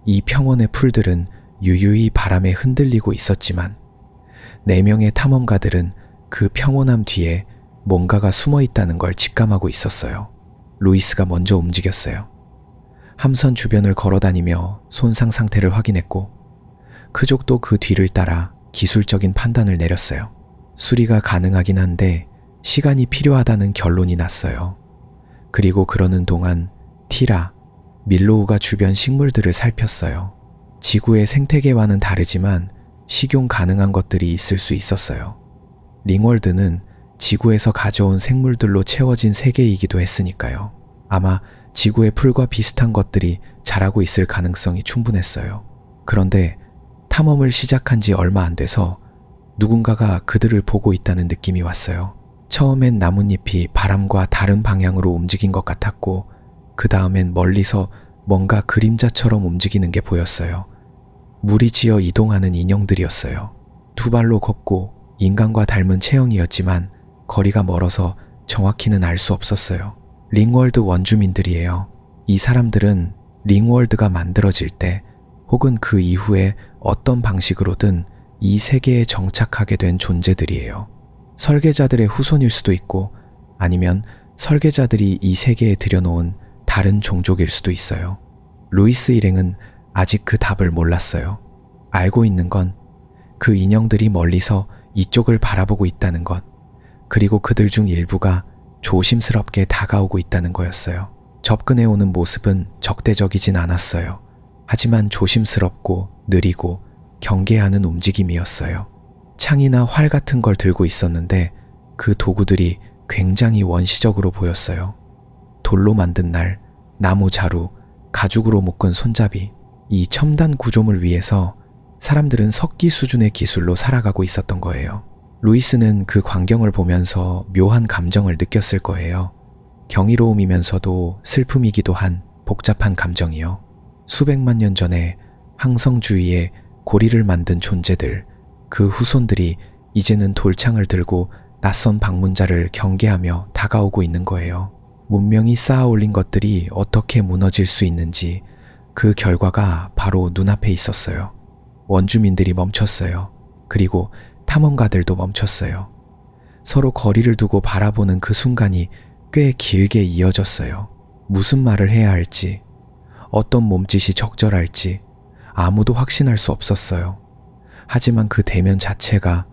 이 평원의 풀들은 유유히 바람에 흔들리고 있었지만 4명의 탐험가들은 그 평온함 뒤에 뭔가가 숨어 있다는 걸 직감하고 있었어요. 루이스가 먼저 움직였어요. 함선 주변을 걸어다니며 손상 상태를 확인했고 크족도 그 뒤를 따라 기술적인 판단을 내렸어요. 수리가 가능하긴 한데 시간이 필요하다는 결론이 났어요. 그리고 그러는 동안 티라, 밀로우가 주변 식물들을 살폈어요. 지구의 생태계와는 다르지만 식용 가능한 것들이 있을 수 있었어요. 링월드는 지구에서 가져온 생물들로 채워진 세계이기도 했으니까요. 아마 지구의 풀과 비슷한 것들이 자라고 있을 가능성이 충분했어요. 그런데 탐험을 시작한 지 얼마 안 돼서 누군가가 그들을 보고 있다는 느낌이 왔어요. 처음엔 나뭇잎이 바람과 다른 방향으로 움직인 것 같았고 그 다음엔 멀리서 뭔가 그림자처럼 움직이는 게 보였어요. 무리지어 이동하는 인형들이었어요. 2발로 걷고 인간과 닮은 체형이었지만 거리가 멀어서 정확히는 알 수 없었어요. 링월드 원주민들이에요. 이 사람들은 링월드가 만들어질 때 혹은 그 이후에 어떤 방식으로든 이 세계에 정착하게 된 존재들이에요. 설계자들의 후손일 수도 있고 아니면 설계자들이 이 세계에 들여놓은 다른 종족일 수도 있어요. 루이스 일행은 아직 그 답을 몰랐어요. 알고 있는 건 그 인형들이 멀리서 이쪽을 바라보고 있다는 것, 그리고 그들 중 일부가 조심스럽게 다가오고 있다는 거였어요. 접근해오는 모습은 적대적이진 않았어요. 하지만 조심스럽고 느리고 경계하는 움직임이었어요. 창이나 활 같은 걸 들고 있었는데 그 도구들이 굉장히 원시적으로 보였어요. 돌로 만든 날, 나무 자루, 가죽으로 묶은 손잡이, 이 첨단 구조물 위에서 사람들은 석기 수준의 기술로 살아가고 있었던 거예요. 루이스는 그 광경을 보면서 묘한 감정을 느꼈을 거예요. 경이로움이면서도 슬픔이기도 한 복잡한 감정이요. 수백만 년 전에 항성 주위에 고리를 만든 존재들, 그 후손들이 이제는 돌창을 들고 낯선 방문자를 경계하며 다가오고 있는 거예요. 문명이 쌓아 올린 것들이 어떻게 무너질 수 있는지 그 결과가 바로 눈앞에 있었어요. 원주민들이 멈췄어요. 그리고 탐험가들도 멈췄어요. 서로 거리를 두고 바라보는 그 순간이 꽤 길게 이어졌어요. 무슨 말을 해야 할지, 어떤 몸짓이 적절할지 아무도 확신할 수 없었어요. 하지만 그 대면 자체가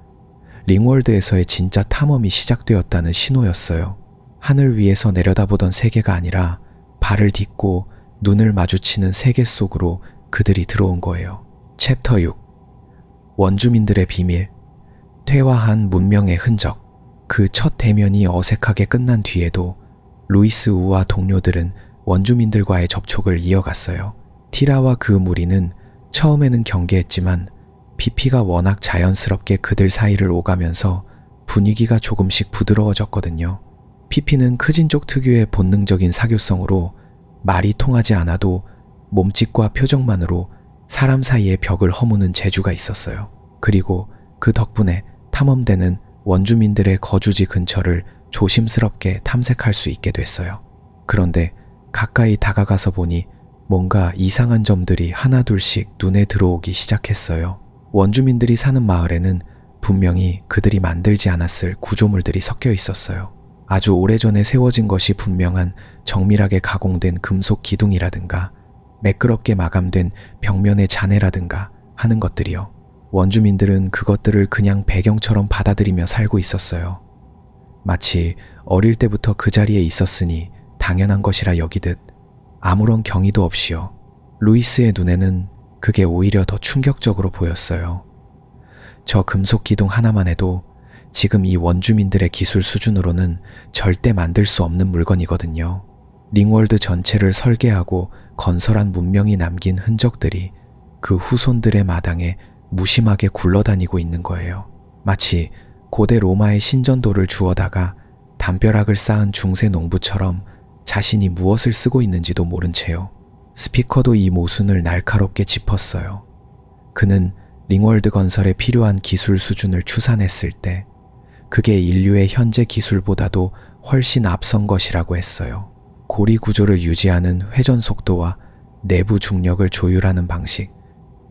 링월드에서의 진짜 탐험이 시작되었다는 신호였어요. 하늘 위에서 내려다보던 세계가 아니라 발을 딛고 눈을 마주치는 세계 속으로 그들이 들어온 거예요. 챕터 6. 원주민들의 비밀. 퇴화한 문명의 흔적. 그 첫 대면이 어색하게 끝난 뒤에도 루이스 우와 동료들은 원주민들과의 접촉을 이어갔어요. 티라와 그 무리는 처음에는 경계했지만 피피가 워낙 자연스럽게 그들 사이를 오가면서 분위기가 조금씩 부드러워졌거든요. 피피는 크진족 특유의 본능적인 사교성으로 말이 통하지 않아도 몸짓과 표정만으로 사람 사이의 벽을 허무는 재주가 있었어요. 그리고 그 덕분에 탐험대는 원주민들의 거주지 근처를 조심스럽게 탐색할 수 있게 됐어요. 그런데 가까이 다가가서 보니 뭔가 이상한 점들이 하나둘씩 눈에 들어오기 시작했어요. 원주민들이 사는 마을에는 분명히 그들이 만들지 않았을 구조물들이 섞여 있었어요. 아주 오래전에 세워진 것이 분명한 정밀하게 가공된 금속 기둥이라든가 매끄럽게 마감된 벽면의 잔해라든가 하는 것들이요. 원주민들은 그것들을 그냥 배경처럼 받아들이며 살고 있었어요. 마치 어릴 때부터 그 자리에 있었으니 당연한 것이라 여기듯 아무런 경의도 없이요. 루이스의 눈에는 그게 오히려 더 충격적으로 보였어요. 저 금속 기둥 하나만 해도 지금 이 원주민들의 기술 수준으로는 절대 만들 수 없는 물건이거든요. 링월드 전체를 설계하고 건설한 문명이 남긴 흔적들이 그 후손들의 마당에 무심하게 굴러다니고 있는 거예요. 마치 고대 로마의 신전도를 주워다가 담벼락을 쌓은 중세 농부처럼 자신이 무엇을 쓰고 있는지도 모른 채요. 스피커도 이 모순을 날카롭게 짚었어요. 그는 링월드 건설에 필요한 기술 수준을 추산했을 때 그게 인류의 현재 기술보다도 훨씬 앞선 것이라고 했어요. 고리 구조를 유지하는 회전 속도와 내부 중력을 조율하는 방식,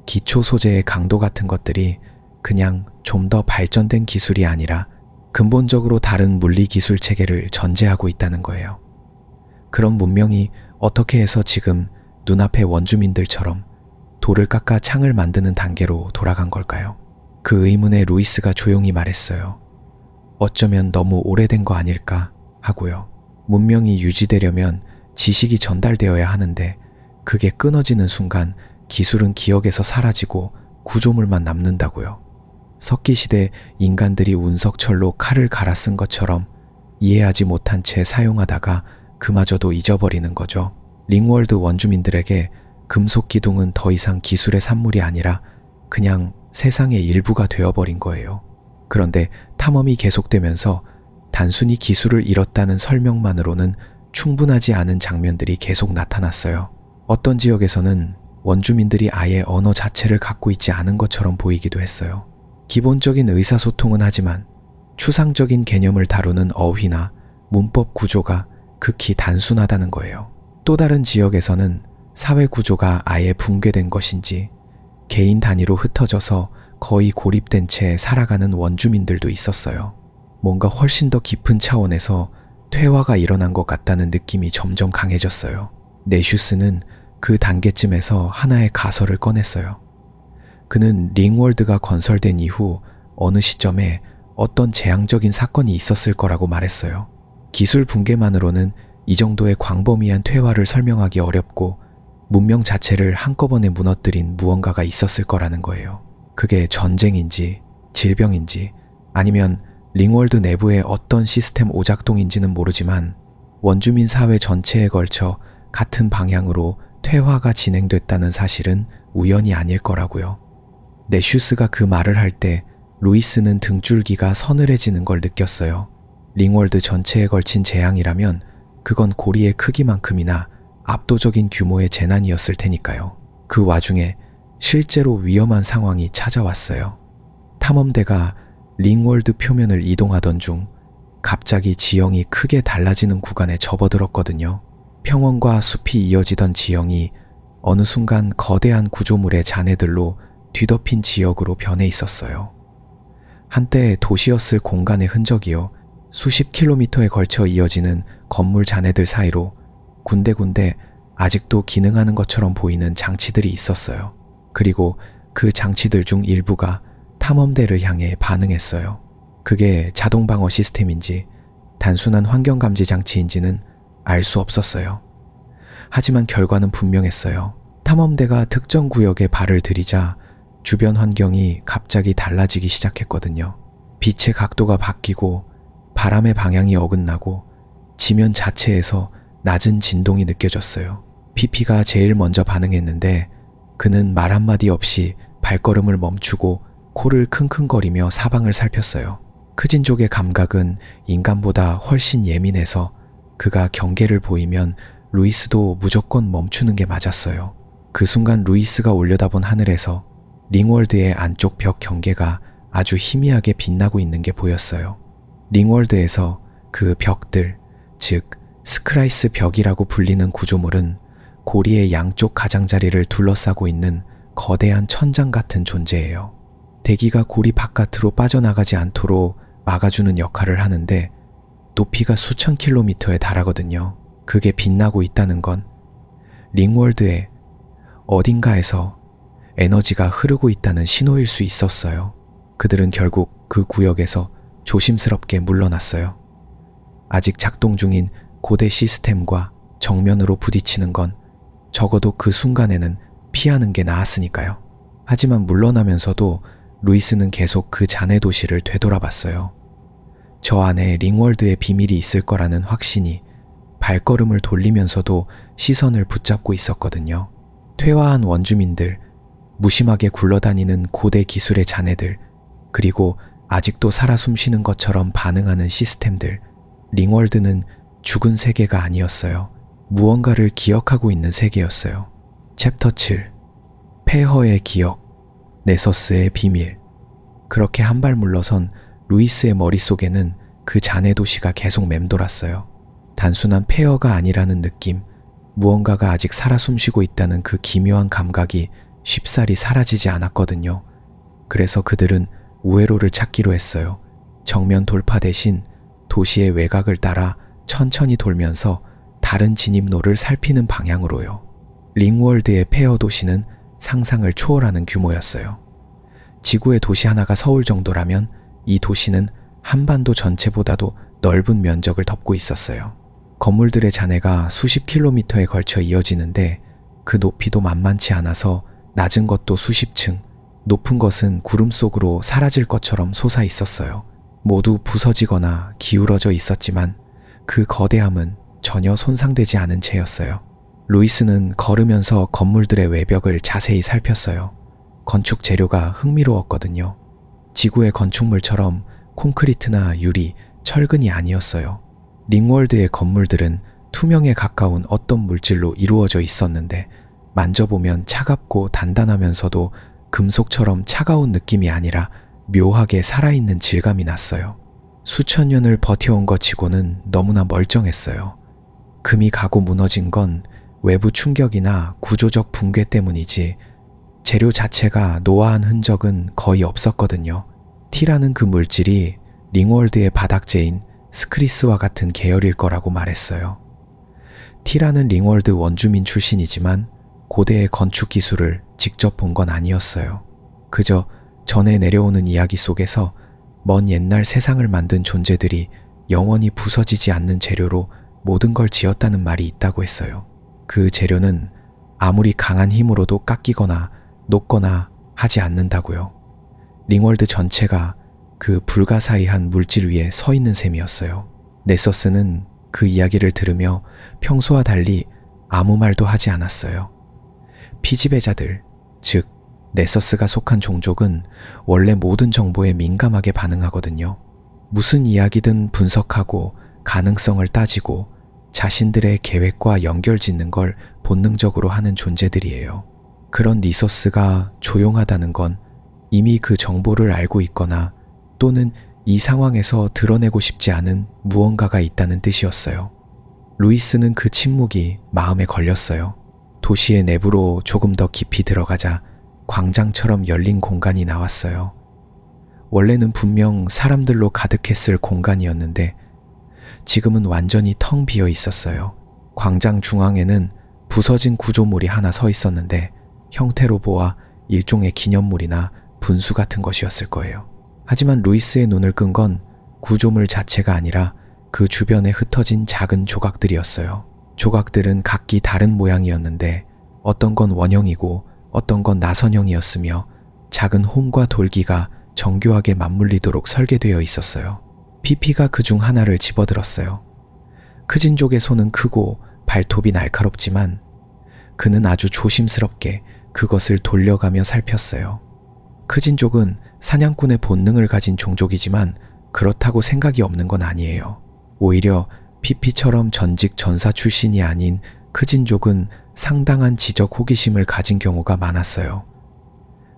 기초 소재의 강도 같은 것들이 그냥 좀 더 발전된 기술이 아니라 근본적으로 다른 물리 기술 체계를 전제하고 있다는 거예요. 그런 문명이 어떻게 해서 지금 눈앞의 원주민들처럼 돌을 깎아 창을 만드는 단계로 돌아간 걸까요? 그 의문에 루이스가 조용히 말했어요. 어쩌면 너무 오래된 거 아닐까 하고요. 문명이 유지되려면 지식이 전달되어야 하는데 그게 끊어지는 순간 기술은 기억에서 사라지고 구조물만 남는다고요. 석기시대 인간들이 운석철로 칼을 갈아 쓴 것처럼 이해하지 못한 채 사용하다가 그마저도 잊어버리는 거죠. 링월드 원주민들에게 금속 기둥은 더 이상 기술의 산물이 아니라 그냥 세상의 일부가 되어버린 거예요. 그런데 탐험이 계속되면서 단순히 기술을 잃었다는 설명만으로는 충분하지 않은 장면들이 계속 나타났어요. 어떤 지역에서는 원주민들이 아예 언어 자체를 갖고 있지 않은 것처럼 보이기도 했어요. 기본적인 의사소통은 하지만 추상적인 개념을 다루는 어휘나 문법 구조가 극히 단순하다는 거예요. 또 다른 지역에서는 사회 구조가 아예 붕괴된 것인지 개인 단위로 흩어져서 거의 고립된 채 살아가는 원주민들도 있었어요. 뭔가 훨씬 더 깊은 차원에서 퇴화가 일어난 것 같다는 느낌이 점점 강해졌어요. 내슈스는 그 단계쯤에서 하나의 가설을 꺼냈어요. 그는 링월드가 건설된 이후 어느 시점에 어떤 재앙적인 사건이 있었을 거라고 말했어요. 기술 붕괴만으로는 이 정도의 광범위한 퇴화를 설명하기 어렵고 문명 자체를 한꺼번에 무너뜨린 무언가가 있었을 거라는 거예요. 그게 전쟁인지 질병인지 아니면 링월드 내부의 어떤 시스템 오작동인지는 모르지만 원주민 사회 전체에 걸쳐 같은 방향으로 퇴화가 진행됐다는 사실은 우연이 아닐 거라고요. 내슈스가 그 말을 할 때 루이스는 등줄기가 서늘해지는 걸 느꼈어요. 링월드 전체에 걸친 재앙이라면 그건 고리의 크기만큼이나 압도적인 규모의 재난이었을 테니까요. 그 와중에 실제로 위험한 상황이 찾아왔어요. 탐험대가 링월드 표면을 이동하던 중 갑자기 지형이 크게 달라지는 구간에 접어들었거든요. 평원과 숲이 이어지던 지형이 어느 순간 거대한 구조물의 잔해들로 뒤덮인 지역으로 변해 있었어요. 한때 도시였을 공간의 흔적이요. 수십 킬로미터에 걸쳐 이어지는 건물 잔해들 사이로 군데군데 아직도 기능하는 것처럼 보이는 장치들이 있었어요. 그리고 그 장치들 중 일부가 탐험대를 향해 반응했어요. 그게 자동 방어 시스템인지 단순한 환경 감지 장치인지는 알 수 없었어요. 하지만 결과는 분명했어요. 탐험대가 특정 구역에 발을 들이자 주변 환경이 갑자기 달라지기 시작했거든요. 빛의 각도가 바뀌고 바람의 방향이 어긋나고 지면 자체에서 낮은 진동이 느껴졌어요. 피피가 제일 먼저 반응했는데 그는 말 한마디 없이 발걸음을 멈추고 코를 킁킁거리며 사방을 살폈어요. 크진족의 감각은 인간보다 훨씬 예민해서 그가 경계를 보이면 루이스도 무조건 멈추는 게 맞았어요. 그 순간 루이스가 올려다본 하늘에서 링월드의 안쪽 벽 경계가 아주 희미하게 빛나고 있는 게 보였어요. 링월드에서 그 벽들, 즉 스크라이스 벽이라고 불리는 구조물은 고리의 양쪽 가장자리를 둘러싸고 있는 거대한 천장 같은 존재예요. 대기가 고리 바깥으로 빠져나가지 않도록 막아주는 역할을 하는데 높이가 수천 킬로미터에 달하거든요. 그게 빛나고 있다는 건 링월드의 어딘가에서 에너지가 흐르고 있다는 신호일 수 있었어요. 그들은 결국 그 구역에서 조심스럽게 물러났어요. 아직 작동 중인 고대 시스템과 정면으로 부딪히는 건 적어도 그 순간에는 피하는 게 나았으니까요. 하지만 물러나면서도 루이스는 계속 그 잔해 도시를 되돌아봤어요. 저 안에 링월드의 비밀이 있을 거라는 확신이 발걸음을 돌리면서도 시선을 붙잡고 있었거든요. 퇴화한 원주민들, 무심하게 굴러다니는 고대 기술의 잔해들, 그리고 아직도 살아 숨쉬는 것처럼 반응하는 시스템들. 링월드는 죽은 세계가 아니었어요. 무언가를 기억하고 있는 세계였어요. 챕터 7. 폐허의 기억, 네서스의 비밀. 그렇게 한 발 물러선 루이스의 머릿속에는 그 잔해 도시가 계속 맴돌았어요. 단순한 폐허가 아니라는 느낌, 무언가가 아직 살아 숨쉬고 있다는 그 기묘한 감각이 쉽사리 사라지지 않았거든요. 그래서 그들은 우회로를 찾기로 했어요. 정면 돌파 대신 도시의 외곽을 따라 천천히 돌면서 다른 진입로를 살피는 방향으로요. 링월드의 폐허 도시는 상상을 초월하는 규모였어요. 지구의 도시 하나가 서울 정도라면 이 도시는 한반도 전체보다도 넓은 면적을 덮고 있었어요. 건물들의 잔해가 수십 킬로미터에 걸쳐 이어지는데 그 높이도 만만치 않아서 낮은 것도 수십 층, 높은 것은 구름 속으로 사라질 것처럼 솟아 있었어요. 모두 부서지거나 기울어져 있었지만 그 거대함은 전혀 손상되지 않은 채였어요. 루이스는 걸으면서 건물들의 외벽을 자세히 살폈어요. 건축 재료가 흥미로웠거든요. 지구의 건축물처럼 콘크리트나 유리, 철근이 아니었어요. 링월드의 건물들은 투명에 가까운 어떤 물질로 이루어져 있었는데 만져보면 차갑고 단단하면서도 금속처럼 차가운 느낌이 아니라 묘하게 살아있는 질감이 났어요. 수천 년을 버텨온 것 치고는 너무나 멀쩡했어요. 금이 가고 무너진 건 외부 충격이나 구조적 붕괴 때문이지 재료 자체가 노화한 흔적은 거의 없었거든요. 티라는 그 물질이 링월드의 바닥재인 스크리스와 같은 계열일 거라고 말했어요. 티라는 링월드 원주민 출신이지만 고대의 건축 기술을 직접 본 건 아니었어요. 그저 전해 내려오는 이야기 속에서 먼 옛날 세상을 만든 존재들이 영원히 부서지지 않는 재료로 모든 걸 지었다는 말이 있다고 했어요. 그 재료는 아무리 강한 힘으로도 깎이거나 녹거나 하지 않는다고요. 링월드 전체가 그 불가사의한 물질 위에 서 있는 셈이었어요. 네서스는 그 이야기를 들으며 평소와 달리 아무 말도 하지 않았어요. 피지배자들, 즉 네서스가 속한 종족은 원래 모든 정보에 민감하게 반응하거든요. 무슨 이야기든 분석하고 가능성을 따지고 자신들의 계획과 연결짓는 걸 본능적으로 하는 존재들이에요. 그런 니서스가 조용하다는 건 이미 그 정보를 알고 있거나 또는 이 상황에서 드러내고 싶지 않은 무언가가 있다는 뜻이었어요. 루이스는 그 침묵이 마음에 걸렸어요. 도시의 내부로 조금 더 깊이 들어가자 광장처럼 열린 공간이 나왔어요. 원래는 분명 사람들로 가득했을 공간이었는데 지금은 완전히 텅 비어 있었어요. 광장 중앙에는 부서진 구조물이 하나 서 있었는데 형태로 보아 일종의 기념물이나 분수 같은 것이었을 거예요. 하지만 루이스의 눈을 끈 건 구조물 자체가 아니라 그 주변에 흩어진 작은 조각들이었어요. 조각들은 각기 다른 모양이었는데 어떤 건 원형이고 어떤 건 나선형이었으며 작은 홈과 돌기가 정교하게 맞물리도록 설계되어 있었어요. 피피가 그중 하나를 집어들었어요. 크진족의 손은 크고 발톱이 날카롭지만 그는 아주 조심스럽게 그것을 돌려가며 살폈어요. 크진족은 사냥꾼의 본능을 가진 종족이지만 그렇다고 생각이 없는 건 아니에요. 오히려 피피처럼 전직 전사 출신이 아닌 크진족은 상당한 지적 호기심을 가진 경우가 많았어요.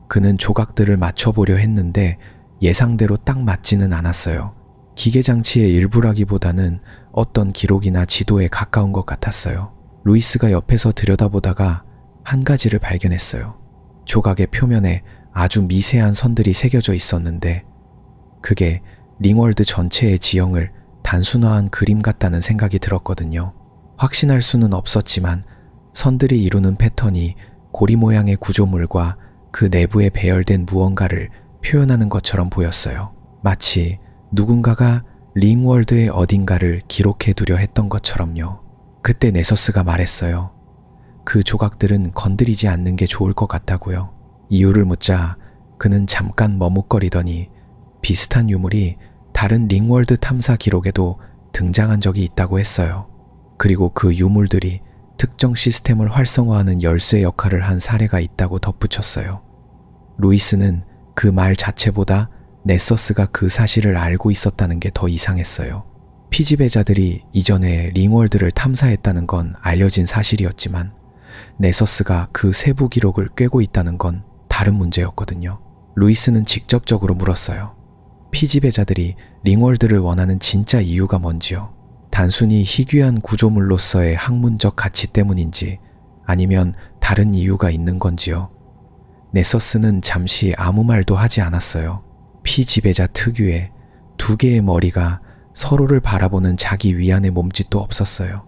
그는 조각들을 맞춰보려 했는데 예상대로 딱 맞지는 않았어요. 기계장치의 일부라기보다는 어떤 기록이나 지도에 가까운 것 같았어요. 루이스가 옆에서 들여다보다가 한 가지를 발견했어요. 조각의 표면에 아주 미세한 선들이 새겨져 있었는데 그게 링월드 전체의 지형을 단순화한 그림 같다는 생각이 들었거든요. 확신할 수는 없었지만 선들이 이루는 패턴이 고리 모양의 구조물과 그 내부에 배열된 무언가를 표현하는 것처럼 보였어요. 마치 누군가가 링월드의 어딘가를 기록해 두려 했던 것처럼요. 그때 네서스가 말했어요. 그 조각들은 건드리지 않는 게 좋을 것 같다고요. 이유를 묻자 그는 잠깐 머뭇거리더니 비슷한 유물이 다른 링월드 탐사 기록에도 등장한 적이 있다고 했어요. 그리고 그 유물들이 특정 시스템을 활성화하는 열쇠 역할을 한 사례가 있다고 덧붙였어요. 루이스는 그 말 자체보다 네서스가 그 사실을 알고 있었다는 게 더 이상했어요. 피지배자들이 이전에 링월드를 탐사했다는 건 알려진 사실이었지만 네서스가 그 세부 기록을 꿰고 있다는 건 다른 문제였거든요. 루이스는 직접적으로 물었어요. 피지배자들이 링월드를 원하는 진짜 이유가 뭔지요? 단순히 희귀한 구조물로서의 학문적 가치 때문인지 아니면 다른 이유가 있는 건지요? 네서스는 잠시 아무 말도 하지 않았어요. 피지배자 특유의 두 개의 머리가 서로를 바라보는 자기 위안의 몸짓도 없었어요.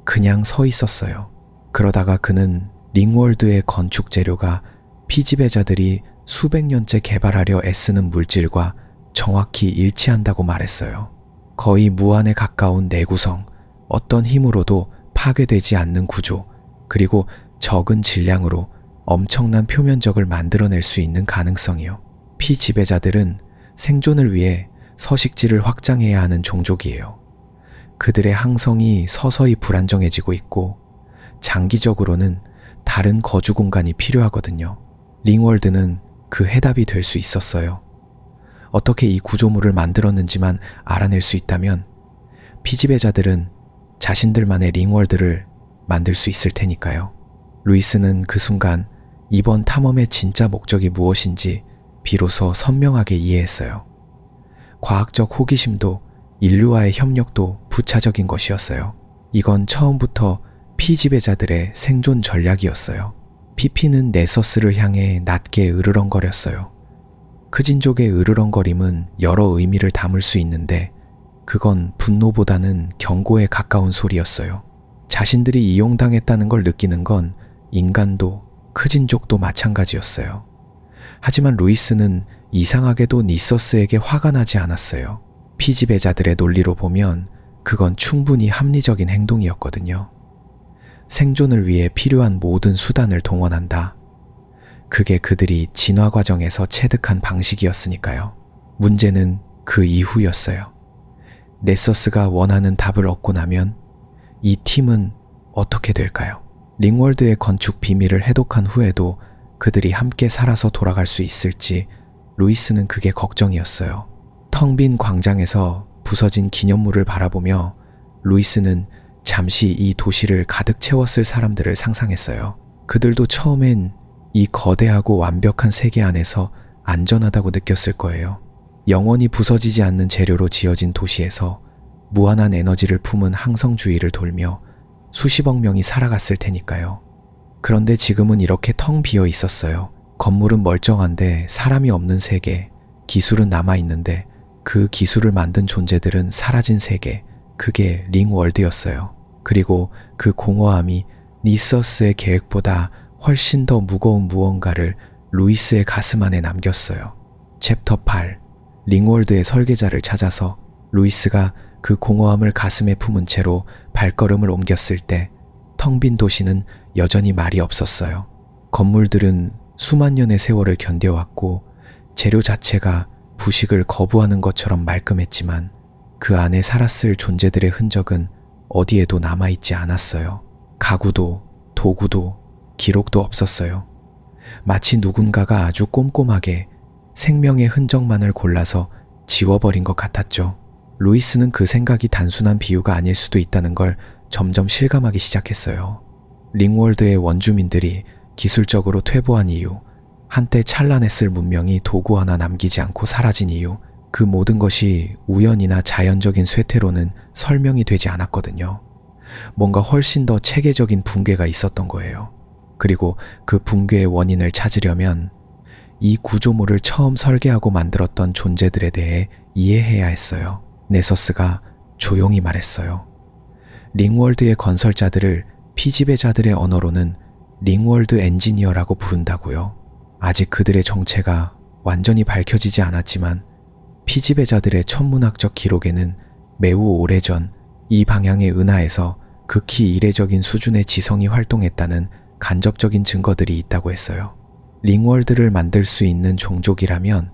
그냥 서 있었어요. 그러다가 그는 링월드의 건축 재료가 피지배자들이 수백 년째 개발하려 애쓰는 물질과 정확히 일치한다고 말했어요. 거의 무한에 가까운 내구성, 어떤 힘으로도 파괴되지 않는 구조, 그리고 적은 질량으로 엄청난 표면적을 만들어낼 수 있는 가능성이요. 피지배자들은 생존을 위해 서식지를 확장해야 하는 종족이에요. 그들의 항성이 서서히 불안정해지고 있고 장기적으로는 다른 거주 공간이 필요하거든요. 링월드는 그 해답이 될 수 있었어요. 어떻게 이 구조물을 만들었는지만 알아낼 수 있다면 피지배자들은 자신들만의 링월드를 만들 수 있을 테니까요. 루이스는 그 순간 이번 탐험의 진짜 목적이 무엇인지 비로소 선명하게 이해했어요. 과학적 호기심도 인류와의 협력도 부차적인 것이었어요. 이건 처음부터 피지배자들의 생존 전략이었어요. 피피는 네서스를 향해 낮게 으르렁거렸어요. 크진족의 으르렁거림은 여러 의미를 담을 수 있는데 그건 분노보다는 경고에 가까운 소리였어요. 자신들이 이용당했다는 걸 느끼는 건 인간도 크진족도 마찬가지였어요. 하지만 루이스는 이상하게도 니서스에게 화가 나지 않았어요. 피지배자들의 논리로 보면 그건 충분히 합리적인 행동이었거든요. 생존을 위해 필요한 모든 수단을 동원한다. 그게 그들이 진화 과정에서 체득한 방식이었으니까요. 문제는 그 이후였어요. 네서스가 원하는 답을 얻고 나면 이 팀은 어떻게 될까요? 링월드의 건축 비밀을 해독한 후에도 그들이 함께 살아서 돌아갈 수 있을지 루이스는 그게 걱정이었어요. 텅 빈 광장에서 부서진 기념물을 바라보며 루이스는 잠시 이 도시를 가득 채웠을 사람들을 상상했어요. 그들도 처음엔 이 거대하고 완벽한 세계 안에서 안전하다고 느꼈을 거예요. 영원히 부서지지 않는 재료로 지어진 도시에서 무한한 에너지를 품은 항성주의를 돌며 수십억 명이 살아갔을 테니까요. 그런데 지금은 이렇게 텅 비어 있었어요. 건물은 멀쩡한데 사람이 없는 세계, 기술은 남아있는데 그 기술을 만든 존재들은 사라진 세계, 그게 링월드였어요. 그리고 그 공허함이 니서스의 계획보다 훨씬 더 무거운 무언가를 루이스의 가슴 안에 남겼어요. 챕터 8. 링월드의 설계자를 찾아서 루이스가 그 공허함을 가슴에 품은 채로 발걸음을 옮겼을 때 텅 빈 도시는 여전히 말이 없었어요. 건물들은 수만 년의 세월을 견뎌왔고 재료 자체가 부식을 거부하는 것처럼 말끔했지만 그 안에 살았을 존재들의 흔적은 어디에도 남아있지 않았어요. 가구도 도구도 기록도 없었어요. 마치 누군가가 아주 꼼꼼하게 생명의 흔적만을 골라서 지워버린 것 같았죠. 루이스는 그 생각이 단순한 비유가 아닐 수도 있다는 걸 점점 실감하기 시작했어요. 링월드의 원주민들이 기술적으로 퇴보한 이유, 한때 찬란했을 문명이 도구 하나 남기지 않고 사라진 이유, 그 모든 것이 우연이나 자연적인 쇠퇴로는 설명이 되지 않았거든요. 뭔가 훨씬 더 체계적인 붕괴가 있었던 거예요. 그리고 그 붕괴의 원인을 찾으려면 이 구조물을 처음 설계하고 만들었던 존재들에 대해 이해해야 했어요. 네서스가 조용히 말했어요. 링월드의 건설자들을 피지배자들의 언어로는 링월드 엔지니어라고 부른다고요. 아직 그들의 정체가 완전히 밝혀지지 않았지만 피지배자들의 천문학적 기록에는 매우 오래전 이 방향의 은하에서 극히 이례적인 수준의 지성이 활동했다는 간접적인 증거들이 있다고 했어요. 링월드를 만들 수 있는 종족이라면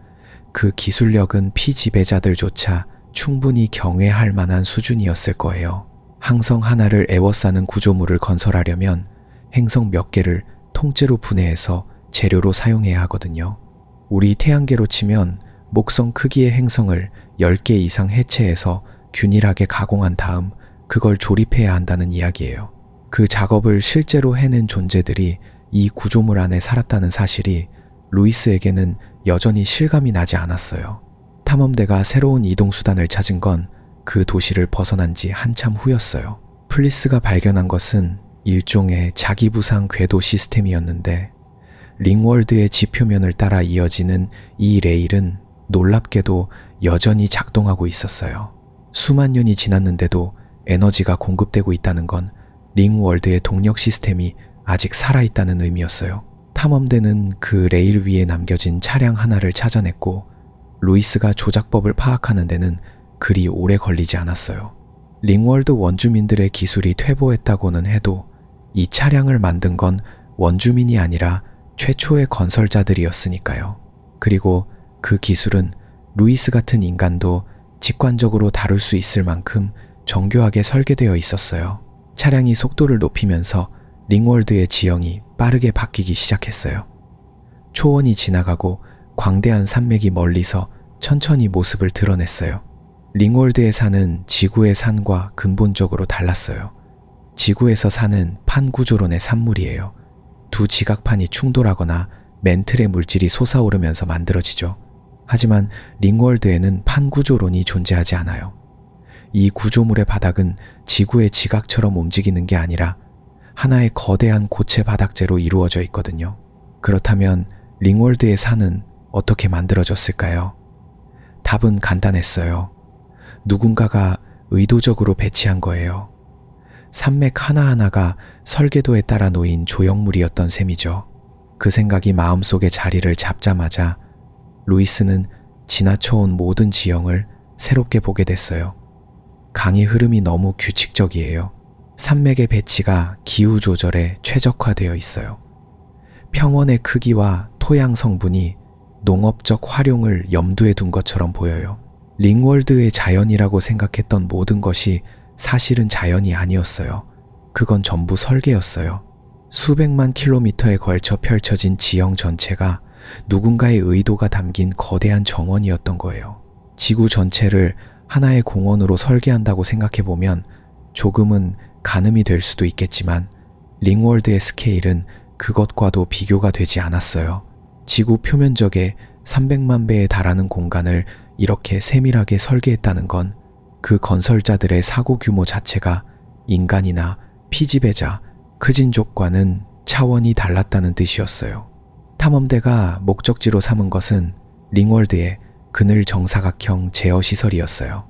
그 기술력은 피지배자들조차 충분히 경외할 만한 수준이었을 거예요. 항성 하나를 에워싸는 구조물을 건설하려면 행성 몇 개를 통째로 분해해서 재료로 사용해야 하거든요. 우리 태양계로 치면 목성 크기의 행성을 10개 이상 해체해서 균일하게 가공한 다음 그걸 조립해야 한다는 이야기예요. 그 작업을 실제로 해낸 존재들이 이 구조물 안에 살았다는 사실이 루이스에게는 여전히 실감이 나지 않았어요. 탐험대가 새로운 이동수단을 찾은 건 그 도시를 벗어난 지 한참 후였어요. 플리스가 발견한 것은 일종의 자기부상 궤도 시스템이었는데 링월드의 지표면을 따라 이어지는 이 레일은 놀랍게도 여전히 작동하고 있었어요. 수만 년이 지났는데도 에너지가 공급되고 있다는 건 링월드의 동력 시스템이 아직 살아있다는 의미였어요. 탐험대는 그 레일 위에 남겨진 차량 하나를 찾아냈고 루이스가 조작법을 파악하는 데는 그리 오래 걸리지 않았어요. 링월드 원주민들의 기술이 퇴보했다고는 해도 이 차량을 만든 건 원주민이 아니라 최초의 건설자들이었으니까요. 그리고 그 기술은 루이스 같은 인간도 직관적으로 다룰 수 있을 만큼 정교하게 설계되어 있었어요. 차량이 속도를 높이면서 링월드의 지형이 빠르게 바뀌기 시작했어요. 초원이 지나가고 광대한 산맥이 멀리서 천천히 모습을 드러냈어요. 링월드의 산은 지구의 산과 근본적으로 달랐어요. 지구에서 산은 판구조론의 산물이에요. 두 지각판이 충돌하거나 멘틀의 물질이 솟아오르면서 만들어지죠. 하지만 링월드에는 판구조론이 존재하지 않아요. 이 구조물의 바닥은 지구의 지각처럼 움직이는 게 아니라 하나의 거대한 고체 바닥재로 이루어져 있거든요. 그렇다면 링월드의 산은 어떻게 만들어졌을까요? 답은 간단했어요. 누군가가 의도적으로 배치한 거예요. 산맥 하나하나가 설계도에 따라 놓인 조형물이었던 셈이죠. 그 생각이 마음속에 자리를 잡자마자 루이스는 지나쳐온 모든 지형을 새롭게 보게 됐어요. 강의 흐름이 너무 규칙적이에요. 산맥의 배치가 기후 조절에 최적화되어 있어요. 평원의 크기와 토양 성분이 농업적 활용을 염두에 둔 것처럼 보여요. 링월드의 자연이라고 생각했던 모든 것이 사실은 자연이 아니었어요. 그건 전부 설계였어요. 수백만 킬로미터에 걸쳐 펼쳐진 지형 전체가 누군가의 의도가 담긴 거대한 정원이었던 거예요. 지구 전체를 하나의 공원으로 설계한다고 생각해보면 조금은 가늠이 될 수도 있겠지만 링월드의 스케일은 그것과도 비교가 되지 않았어요. 지구 표면적의 300만 배에 달하는 공간을 이렇게 세밀하게 설계했다는 건 그 건설자들의 사고 규모 자체가 인간이나 피지배자, 크진족과는 차원이 달랐다는 뜻이었어요. 탐험대가 목적지로 삼은 것은 링월드의 그늘 정사각형 제어 시설이었어요.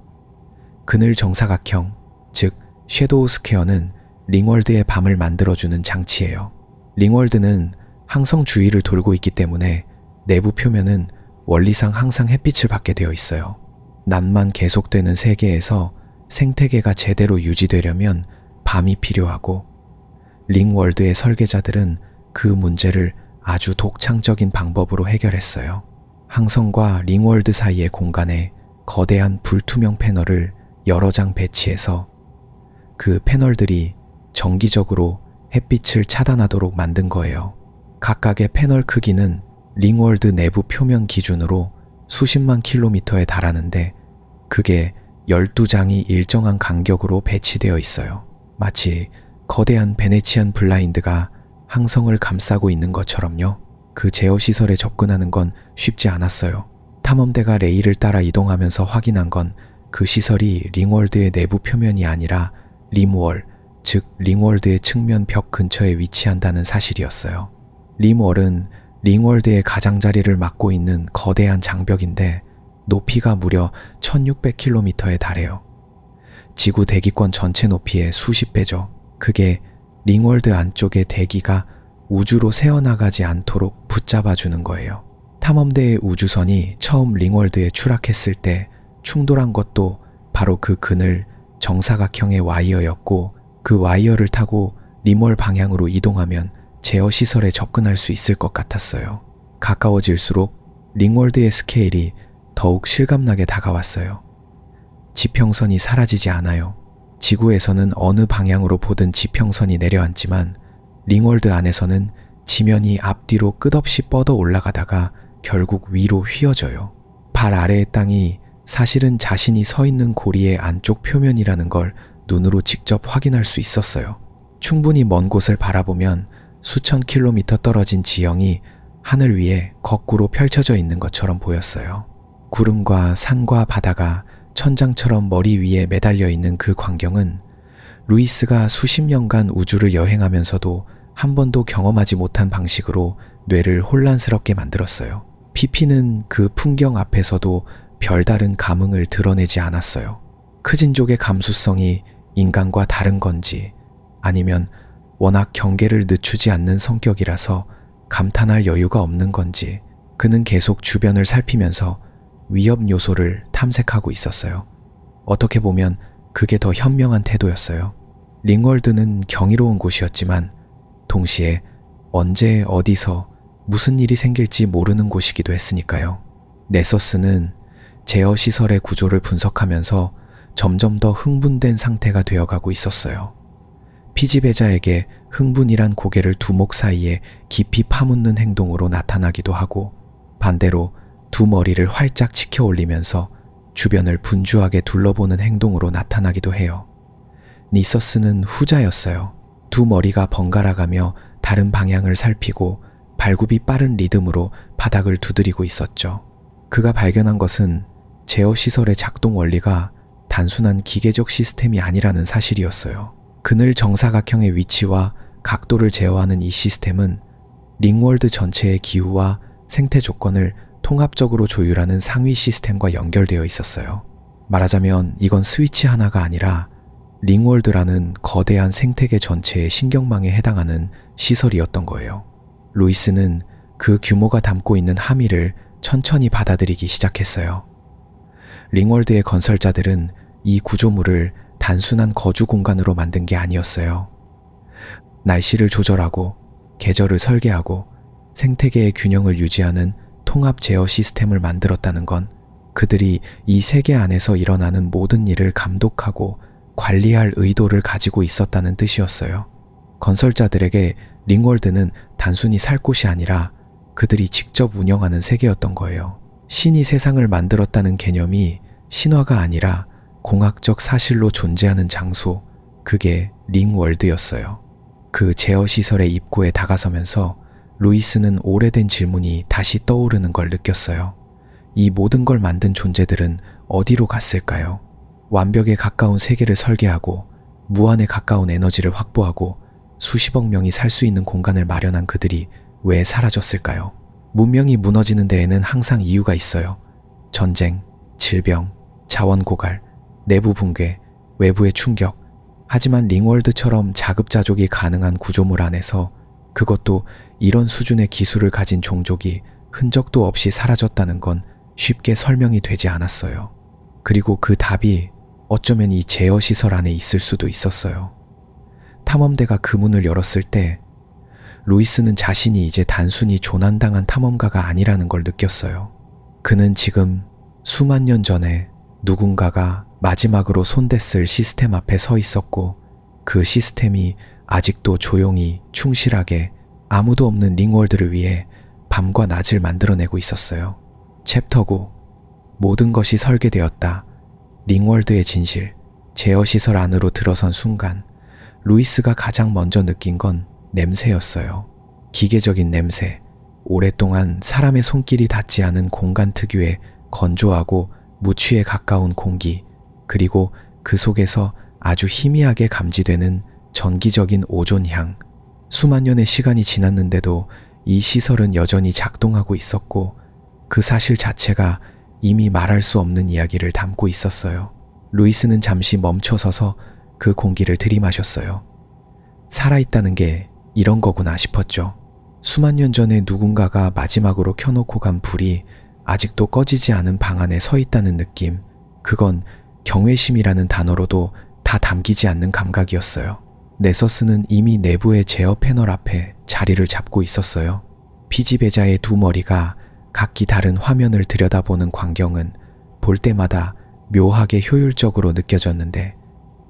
그늘 정사각형, 즉 섀도우 스퀘어는 링월드의 밤을 만들어주는 장치예요. 링월드는 항성 주위를 돌고 있기 때문에 내부 표면은 원리상 항상 햇빛을 받게 되어 있어요. 낮만 계속되는 세계에서 생태계가 제대로 유지되려면 밤이 필요하고 링월드의 설계자들은 그 문제를 아주 독창적인 방법으로 해결했어요. 항성과 링월드 사이의 공간에 거대한 불투명 패널을 여러 장 배치해서 그 패널들이 정기적으로 햇빛을 차단하도록 만든 거예요. 각각의 패널 크기는 링월드 내부 표면 기준으로 수십만 킬로미터에 달하는데 그게 12장이 일정한 간격으로 배치되어 있어요. 마치 거대한 베네치안 블라인드가 항성을 감싸고 있는 것처럼요. 그 제어시설에 접근하는 건 쉽지 않았어요. 탐험대가 레일을 따라 이동하면서 확인한 건 그 시설이 링월드의 내부 표면이 아니라 림월, 즉 링월드의 측면 벽 근처에 위치한다는 사실이었어요. 림월은 링월드의 가장자리를 맡고 있는 거대한 장벽인데 높이가 무려 1600km에 달해요. 지구 대기권 전체 높이의 수십 배죠. 그게 링월드 안쪽의 대기가 우주로 새어나가지 않도록 붙잡아주는 거예요. 탐험대의 우주선이 처음 링월드에 추락했을 때 충돌한 것도 바로 그 그늘 정사각형의 와이어였고 그 와이어를 타고 림월 방향으로 이동하면 제어시설에 접근할 수 있을 것 같았어요. 가까워질수록 링월드의 스케일이 더욱 실감나게 다가왔어요. 지평선이 사라지지 않아요. 지구에서는 어느 방향으로 보든 지평선이 내려앉지만 링월드 안에서는 지면이 앞뒤로 끝없이 뻗어 올라가다가 결국 위로 휘어져요. 발 아래의 땅이 사실은 자신이 서 있는 고리의 안쪽 표면이라는 걸 눈으로 직접 확인할 수 있었어요. 충분히 먼 곳을 바라보면 수천 킬로미터 떨어진 지형이 하늘 위에 거꾸로 펼쳐져 있는 것처럼 보였어요. 구름과 산과 바다가 천장처럼 머리 위에 매달려 있는 그 광경은 루이스가 수십 년간 우주를 여행하면서도 한 번도 경험하지 못한 방식으로 뇌를 혼란스럽게 만들었어요. 피피는 그 풍경 앞에서도 별다른 감흥을 드러내지 않았어요. 크진족의 감수성이 인간과 다른 건지 아니면 워낙 경계를 늦추지 않는 성격이라서 감탄할 여유가 없는 건지 그는 계속 주변을 살피면서 위협 요소를 탐색하고 있었어요. 어떻게 보면 그게 더 현명한 태도였어요. 링월드는 경이로운 곳이었지만 동시에 언제 어디서 무슨 일이 생길지 모르는 곳이기도 했으니까요. 네서스는 제어시설의 구조를 분석하면서 점점 더 흥분된 상태가 되어가고 있었어요. 피지배자에게 흥분이란 고개를 두목 사이에 깊이 파묻는 행동으로 나타나기도 하고 반대로 두 머리를 활짝 치켜 올리면서 주변을 분주하게 둘러보는 행동으로 나타나기도 해요. 니서스는 후자였어요. 두 머리가 번갈아가며 다른 방향을 살피고 발굽이 빠른 리듬으로 바닥을 두드리고 있었죠. 그가 발견한 것은 제어시설의 작동 원리가 단순한 기계적 시스템이 아니라는 사실이었어요. 그늘 정사각형의 위치와 각도를 제어하는 이 시스템은 링월드 전체의 기후와 생태 조건을 통합적으로 조율하는 상위 시스템과 연결되어 있었어요. 말하자면 이건 스위치 하나가 아니라 링월드라는 거대한 생태계 전체의 신경망에 해당하는 시설이었던 거예요. 루이스는 그 규모가 담고 있는 함의를 천천히 받아들이기 시작했어요. 링월드의 건설자들은 이 구조물을 단순한 거주 공간으로 만든 게 아니었어요. 날씨를 조절하고 계절을 설계하고 생태계의 균형을 유지하는 통합 제어 시스템을 만들었다는 건 그들이 이 세계 안에서 일어나는 모든 일을 감독하고 관리할 의도를 가지고 있었다는 뜻이었어요. 건설자들에게 링월드는 단순히 살 곳이 아니라 그들이 직접 운영하는 세계였던 거예요. 신이 세상을 만들었다는 개념이 신화가 아니라 공학적 사실로 존재하는 장소, 그게 링월드였어요. 그 제어시설의 입구에 다가서면서 루이스는 오래된 질문이 다시 떠오르는 걸 느꼈어요. 이 모든 걸 만든 존재들은 어디로 갔을까요? 완벽에 가까운 세계를 설계하고 무한에 가까운 에너지를 확보하고 수십억 명이 살 수 있는 공간을 마련한 그들이 왜 사라졌을까요? 문명이 무너지는 데에는 항상 이유가 있어요. 전쟁, 질병, 자원 고갈, 내부 붕괴, 외부의 충격. 하지만 링월드처럼 자급자족이 가능한 구조물 안에서, 그것도 이런 수준의 기술을 가진 종족이 흔적도 없이 사라졌다는 건 쉽게 설명이 되지 않았어요. 그리고 그 답이 어쩌면 이 제어시설 안에 있을 수도 있었어요. 탐험대가 그 문을 열었을 때 루이스는 자신이 이제 단순히 조난당한 탐험가가 아니라는 걸 느꼈어요. 그는 지금 수만 년 전에 누군가가 마지막으로 손댔을 시스템 앞에 서 있었고, 그 시스템이 아직도 조용히 충실하게 아무도 없는 링월드를 위해 밤과 낮을 만들어내고 있었어요. 챕터 9. 모든 것이 설계되었다. 링월드의 진실. 제어시설 안으로 들어선 순간 루이스가 가장 먼저 느낀 건 냄새였어요. 기계적인 냄새. 오랫동안 사람의 손길이 닿지 않은 공간 특유의 건조하고 무취에 가까운 공기, 그리고 그 속에서 아주 희미하게 감지되는 전기적인 오존향. 수만 년의 시간이 지났는데도 이 시설은 여전히 작동하고 있었고, 그 사실 자체가 이미 말할 수 없는 이야기를 담고 있었어요. 루이스는 잠시 멈춰서서 그 공기를 들이마셨어요. 살아있다는 게 이런 거구나 싶었죠. 수만 년 전에 누군가가 마지막으로 켜놓고 간 불이 아직도 꺼지지 않은 방 안에 서 있다는 느낌. 그건 경외심이라는 단어로도 다 담기지 않는 감각이었어요. 네서스는 이미 내부의 제어 패널 앞에 자리를 잡고 있었어요. 피지배자의 두 머리가 각기 다른 화면을 들여다보는 광경은 볼 때마다 묘하게 효율적으로 느껴졌는데,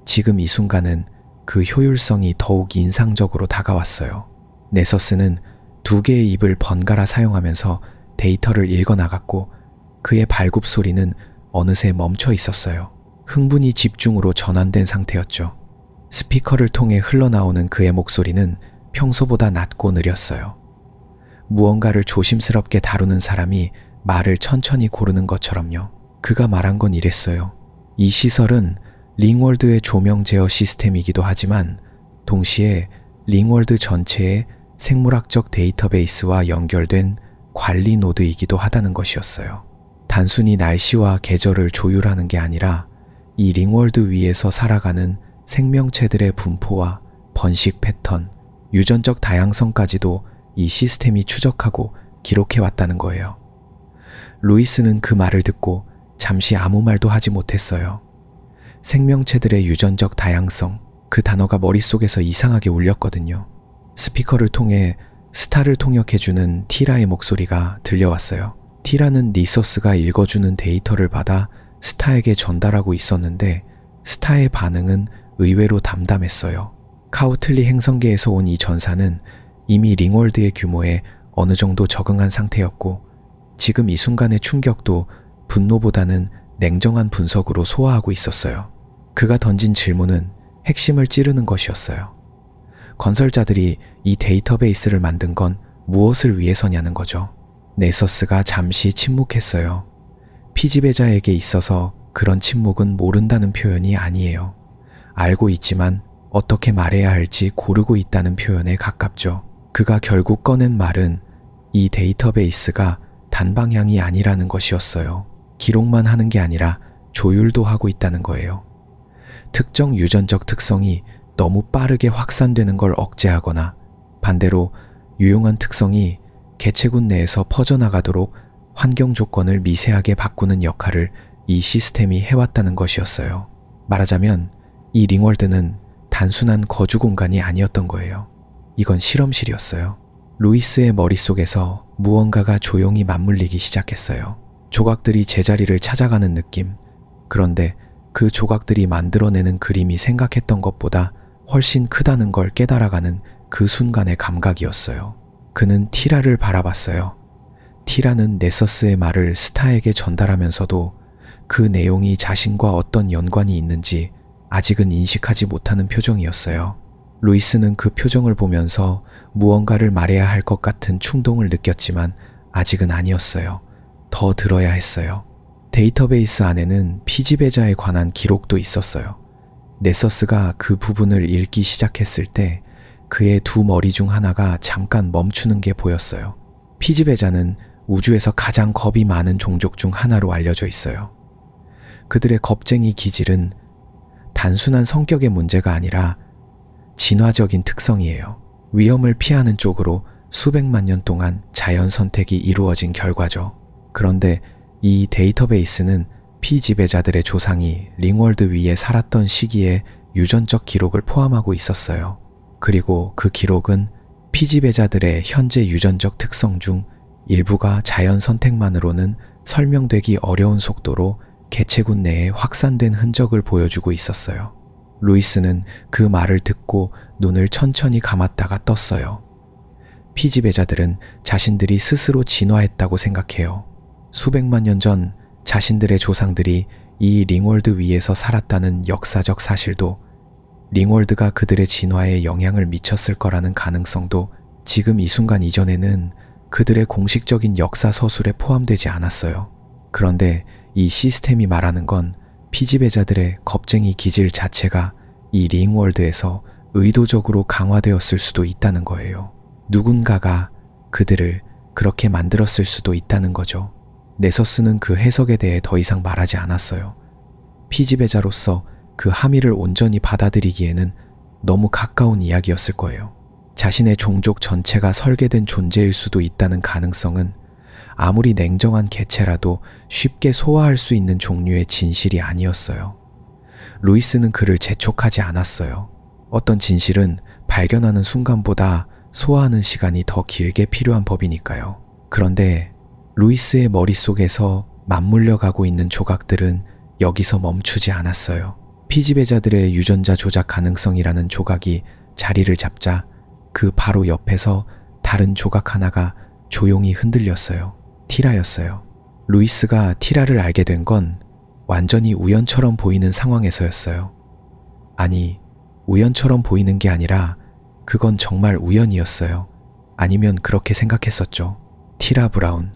지금 이 순간은 그 효율성이 더욱 인상적으로 다가왔어요. 네서스는 두 개의 입을 번갈아 사용하면서 데이터를 읽어나갔고, 그의 발굽 소리는 어느새 멈춰 있었어요. 흥분이 집중으로 전환된 상태였죠. 스피커를 통해 흘러나오는 그의 목소리는 평소보다 낮고 느렸어요. 무언가를 조심스럽게 다루는 사람이 말을 천천히 고르는 것처럼요. 그가 말한 건 이랬어요. 이 시설은 링월드의 조명 제어 시스템이기도 하지만 동시에 링월드 전체의 생물학적 데이터베이스와 연결된 관리 노드이기도 하다는 것이었어요. 단순히 날씨와 계절을 조율하는 게 아니라 이 링월드 위에서 살아가는 생명체들의 분포와 번식 패턴, 유전적 다양성까지도 이 시스템이 추적하고 기록해왔다는 거예요. 루이스는 그 말을 듣고 잠시 아무 말도 하지 못했어요. 생명체들의 유전적 다양성, 그 단어가 머릿속에서 이상하게 울렸거든요. 스피커를 통해 스타를 통역해주는 티라의 목소리가 들려왔어요. 티라는 니서스가 읽어주는 데이터를 받아 스타에게 전달하고 있었는데, 스타의 반응은 의외로 담담했어요. 카우틀리 행성계에서 온 이 전사는 이미 링월드의 규모에 어느 정도 적응한 상태였고, 지금 이 순간의 충격도 분노보다는 냉정한 분석으로 소화하고 있었어요. 그가 던진 질문은 핵심을 찌르는 것이었어요. 건설자들이 이 데이터베이스를 만든 건 무엇을 위해서냐는 거죠. 네서스가 잠시 침묵했어요. 피지배자에게 있어서 그런 침묵은 모른다는 표현이 아니에요. 알고 있지만 어떻게 말해야 할지 고르고 있다는 표현에 가깝죠. 그가 결국 꺼낸 말은 이 데이터베이스가 단방향이 아니라는 것이었어요. 기록만 하는 게 아니라 조율도 하고 있다는 거예요. 특정 유전적 특성이 너무 빠르게 확산되는 걸 억제하거나 반대로 유용한 특성이 개체군 내에서 퍼져나가도록 환경 조건을 미세하게 바꾸는 역할을 이 시스템이 해왔다는 것이었어요. 말하자면 이 링월드는 단순한 거주 공간이 아니었던 거예요. 이건 실험실이었어요. 루이스의 머릿속에서 무언가가 조용히 맞물리기 시작했어요. 조각들이 제자리를 찾아가는 느낌. 그런데 그 조각들이 만들어내는 그림이 생각했던 것보다 훨씬 크다는 걸 깨달아가는 그 순간의 감각이었어요. 그는 티라를 바라봤어요. 티라는 네서스의 말을 스타에게 전달하면서도 그 내용이 자신과 어떤 연관이 있는지 아직은 인식하지 못하는 표정이었어요. 루이스는 그 표정을 보면서 무언가를 말해야 할 것 같은 충동을 느꼈지만 아직은 아니었어요. 더 들어야 했어요. 데이터베이스 안에는 피지배자에 관한 기록도 있었어요. 네서스가 그 부분을 읽기 시작했을 때 그의 두 머리 중 하나가 잠깐 멈추는 게 보였어요. 피지배자는 우주에서 가장 겁이 많은 종족 중 하나로 알려져 있어요. 그들의 겁쟁이 기질은 단순한 성격의 문제가 아니라 진화적인 특성이에요. 위험을 피하는 쪽으로 수백만 년 동안 자연 선택이 이루어진 결과죠. 그런데 이 데이터베이스는 피지배자들의 조상이 링월드 위에 살았던 시기의 유전적 기록을 포함하고 있었어요. 그리고 그 기록은 피지배자들의 현재 유전적 특성 중 일부가 자연 선택만으로는 설명되기 어려운 속도로 개체군 내에 확산된 흔적을 보여주고 있었어요. 루이스는 그 말을 듣고 눈을 천천히 감았다가 떴어요. 피지배자들은 자신들이 스스로 진화했다고 생각해요. 수백만 년 전 자신들의 조상들이 이 링월드 위에서 살았다는 역사적 사실도 링월드가 그들의 진화에 영향을 미쳤을 거라는 가능성도 지금 이 순간 이전에는 그들의 공식적인 역사 서술에 포함되지 않았어요. 그런데 이 시스템이 말하는 건 피지배자들의 겁쟁이 기질 자체가 이 링월드에서 의도적으로 강화되었을 수도 있다는 거예요. 누군가가 그들을 그렇게 만들었을 수도 있다는 거죠. 네서스는 그 해석에 대해 더 이상 말하지 않았어요. 피지배자로서 그 함의를 온전히 받아들이기에는 너무 가까운 이야기였을 거예요. 자신의 종족 전체가 설계된 존재일 수도 있다는 가능성은 아무리 냉정한 개체라도 쉽게 소화할 수 있는 종류의 진실이 아니었어요. 루이스는 그를 재촉하지 않았어요. 어떤 진실은 발견하는 순간보다 소화하는 시간이 더 길게 필요한 법이니까요. 그런데 루이스의 머릿속에서 맞물려 가고 있는 조각들은 여기서 멈추지 않았어요. 피지배자들의 유전자 조작 가능성이라는 조각이 자리를 잡자 그 바로 옆에서 다른 조각 하나가 조용히 흔들렸어요. 티라였어요. 루이스가 티라를 알게 된 건 완전히 우연처럼 보이는 상황에서였어요. 아니, 우연처럼 보이는 게 아니라 그건 정말 우연이었어요. 아니면 그렇게 생각했었죠. 티라 브라운.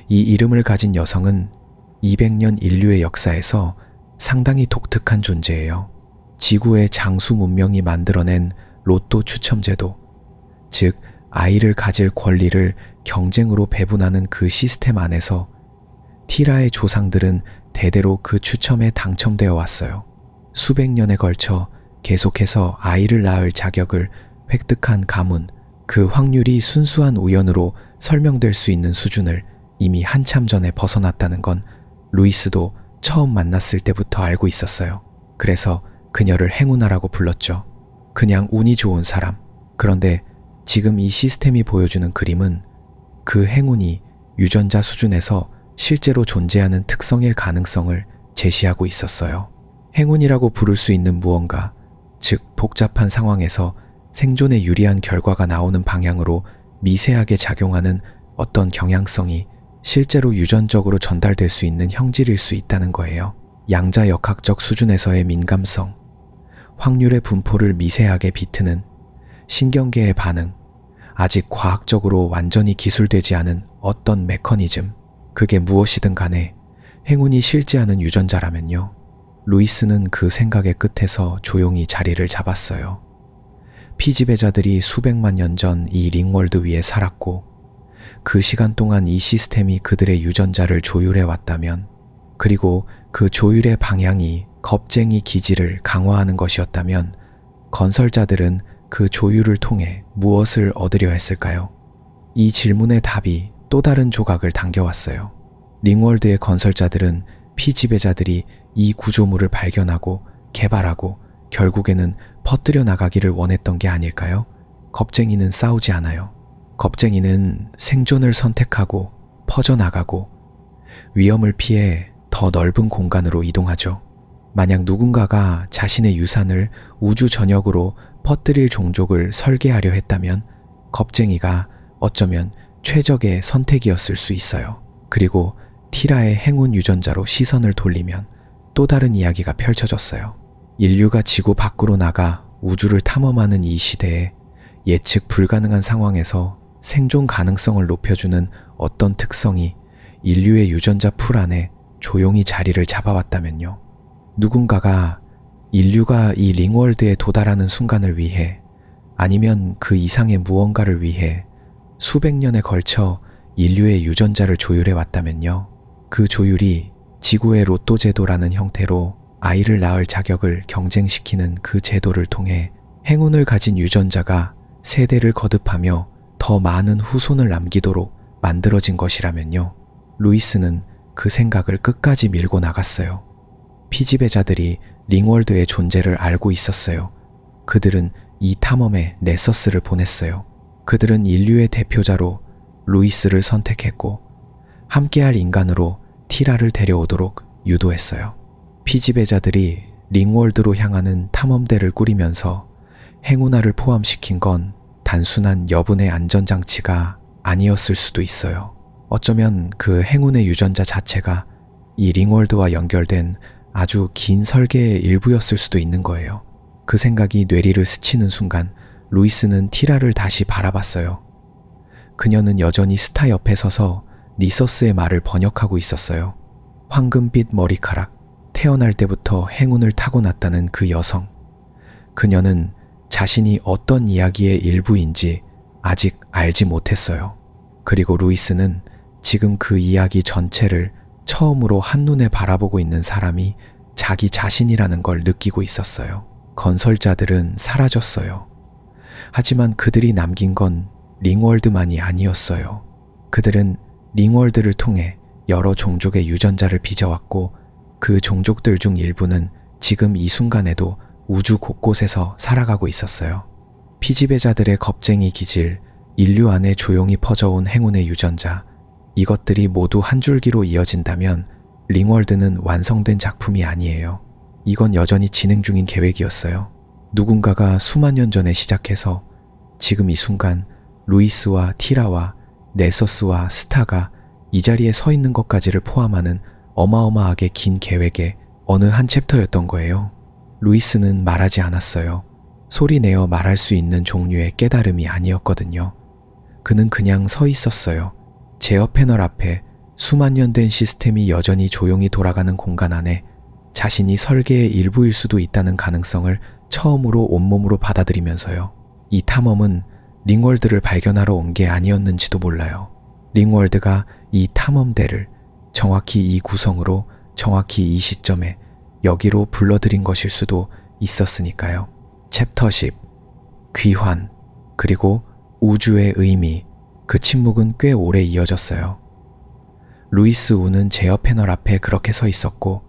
이 이름을 가진 여성은 200년 인류의 역사에서 상당히 독특한 존재예요. 지구의 장수 문명이 만들어낸 로또 추첨제도, 즉 아이를 가질 권리를 경쟁으로 배분하는 그 시스템 안에서 티라의 조상들은 대대로 그 추첨에 당첨되어 왔어요. 수백 년에 걸쳐 계속해서 아이를 낳을 자격을 획득한 가문, 그 확률이 순수한 우연으로 설명될 수 있는 수준을 이미 한참 전에 벗어났다는 건 루이스도 처음 만났을 때부터 알고 있었어요. 그래서 그녀를 행운아라고 불렀죠. 그냥 운이 좋은 사람. 그런데 지금 이 시스템이 보여주는 그림은 그 행운이 유전자 수준에서 실제로 존재하는 특성일 가능성을 제시하고 있었어요. 행운이라고 부를 수 있는 무언가, 즉 복잡한 상황에서 생존에 유리한 결과가 나오는 방향으로 미세하게 작용하는 어떤 경향성이 실제로 유전적으로 전달될 수 있는 형질일 수 있다는 거예요. 양자 역학적 수준에서의 민감성, 확률의 분포를 미세하게 비트는 신경계의 반응, 아직 과학적으로 완전히 기술되지 않은 어떤 메커니즘, 그게 무엇이든 간에 행운이 실제하는 유전자라면요. 루이스는 그 생각의 끝에서 조용히 자리를 잡았어요. 피지배자들이 수백만 년 전 이 링월드 위에 살았고 그 시간 동안 이 시스템이 그들의 유전자를 조율해 왔다면 그리고 그 조율의 방향이 겁쟁이 기지를 강화하는 것이었다면 건설자들은 그 조율을 통해 무엇을 얻으려 했을까요? 이 질문의 답이 또 다른 조각을 당겨왔어요. 링월드의 건설자들은 피지배자들이 이 구조물을 발견하고 개발하고 결국에는 퍼뜨려 나가기를 원했던 게 아닐까요? 겁쟁이는 싸우지 않아요. 겁쟁이는 생존을 선택하고 퍼져나가고 위험을 피해 더 넓은 공간으로 이동하죠. 만약 누군가가 자신의 유산을 우주 전역으로 퍼뜨릴 종족을 설계하려 했다면 겁쟁이가 어쩌면 최적의 선택이었을 수 있어요. 그리고 티라의 행운 유전자로 시선을 돌리면 또 다른 이야기가 펼쳐졌어요. 인류가 지구 밖으로 나가 우주를 탐험하는 이 시대에 예측 불가능한 상황에서 생존 가능성을 높여주는 어떤 특성이 인류의 유전자 풀 안에 조용히 자리를 잡아왔다면요. 누군가가 인류가 이 링월드에 도달하는 순간을 위해 아니면 그 이상의 무언가를 위해 수백 년에 걸쳐 인류의 유전자를 조율해 왔다면요. 그 조율이 지구의 로또 제도라는 형태로 아이를 낳을 자격을 경쟁시키는 그 제도를 통해 행운을 가진 유전자가 세대를 거듭하며 더 많은 후손을 남기도록 만들어진 것이라면요. 루이스는 그 생각을 끝까지 밀고 나갔어요. 피지배자들이 링월드의 존재를 알고 있었어요. 그들은 이 탐험에 네서스를 보냈어요. 그들은 인류의 대표자로 루이스를 선택했고 함께할 인간으로 티라를 데려오도록 유도했어요. 피지배자들이 링월드로 향하는 탐험대를 꾸리면서 행운아를 포함시킨 건 단순한 여분의 안전장치가 아니었을 수도 있어요. 어쩌면 그 행운의 유전자 자체가 이 링월드와 연결된 아주 긴 설계의 일부였을 수도 있는 거예요. 그 생각이 뇌리를 스치는 순간 루이스는 티라를 다시 바라봤어요. 그녀는 여전히 스타 옆에 서서 니서스의 말을 번역하고 있었어요. 황금빛 머리카락, 태어날 때부터 행운을 타고났다는 그 여성. 그녀는 자신이 어떤 이야기의 일부인지 아직 알지 못했어요. 그리고 루이스는 지금 그 이야기 전체를 처음으로 한눈에 바라보고 있는 사람이 자기 자신이라는 걸 느끼고 있었어요. 건설자들은 사라졌어요. 하지만 그들이 남긴 건 링월드만이 아니었어요. 그들은 링월드를 통해 여러 종족의 유전자를 빚어왔고 그 종족들 중 일부는 지금 이 순간에도 우주 곳곳에서 살아가고 있었어요. 피지배자들의 겁쟁이 기질, 인류 안에 조용히 퍼져온 행운의 유전자, 이것들이 모두 한 줄기로 이어진다면 링월드는 완성된 작품이 아니에요. 이건 여전히 진행 중인 계획이었어요. 누군가가 수만 년 전에 시작해서 지금 이 순간 루이스와 티라와 네서스와 스타가 이 자리에 서 있는 것까지를 포함하는 어마어마하게 긴 계획의 어느 한 챕터였던 거예요. 루이스는 말하지 않았어요. 소리내어 말할 수 있는 종류의 깨달음이 아니었거든요. 그는 그냥 서 있었어요. 제어 패널 앞에 수만 년 된 시스템이 여전히 조용히 돌아가는 공간 안에 자신이 설계의 일부일 수도 있다는 가능성을 처음으로 온몸으로 받아들이면서요. 이 탐험은 링월드를 발견하러 온 게 아니었는지도 몰라요. 링월드가 이 탐험대를 정확히 이 구성으로 정확히 이 시점에 여기로 불러들인 것일 수도 있었으니까요. 챕터 10. 귀환, 그리고 우주의 의미. 그 침묵은 꽤 오래 이어졌어요. 루이스 우는 제어 패널 앞에 그렇게 서 있었고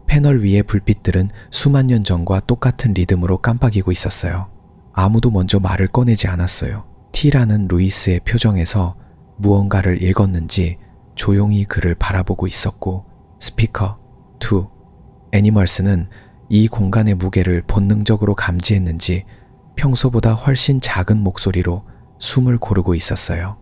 패널 위의 불빛들은 수만 년 전과 똑같은 리듬으로 깜빡이고 있었어요. 아무도 먼저 말을 꺼내지 않았어요. T라는 루이스의 표정에서 무언가를 읽었는지 조용히 그를 바라보고 있었고 스피커 2 애니멀스는 이 공간의 무게를 본능적으로 감지했는지 평소보다 훨씬 작은 목소리로 숨을 고르고 있었어요.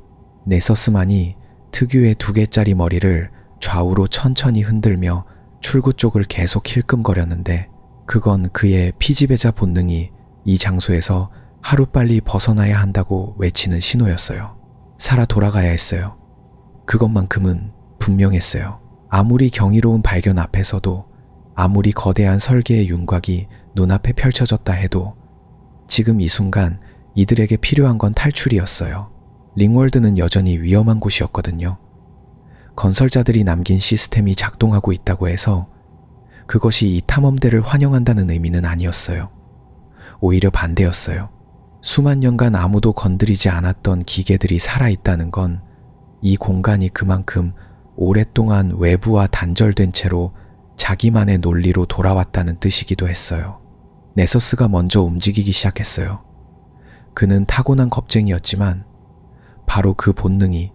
네서스만이 특유의 2개짜리 머리를 좌우로 천천히 흔들며 출구 쪽을 계속 힐끔거렸는데 그건 그의 피지배자 본능이 이 장소에서 하루빨리 벗어나야 한다고 외치는 신호였어요. 살아 돌아가야 했어요. 그것만큼은 분명했어요. 아무리 경이로운 발견 앞에서도 아무리 거대한 설계의 윤곽이 눈앞에 펼쳐졌다 해도 지금 이 순간 이들에게 필요한 건 탈출이었어요. 링월드는 여전히 위험한 곳이었거든요. 건설자들이 남긴 시스템이 작동하고 있다고 해서 그것이 이 탐험대를 환영한다는 의미는 아니었어요. 오히려 반대였어요. 수만 년간 아무도 건드리지 않았던 기계들이 살아있다는 건 이 공간이 그만큼 오랫동안 외부와 단절된 채로 자기만의 논리로 돌아왔다는 뜻이기도 했어요. 네서스가 먼저 움직이기 시작했어요. 그는 타고난 겁쟁이였지만 바로 그 본능이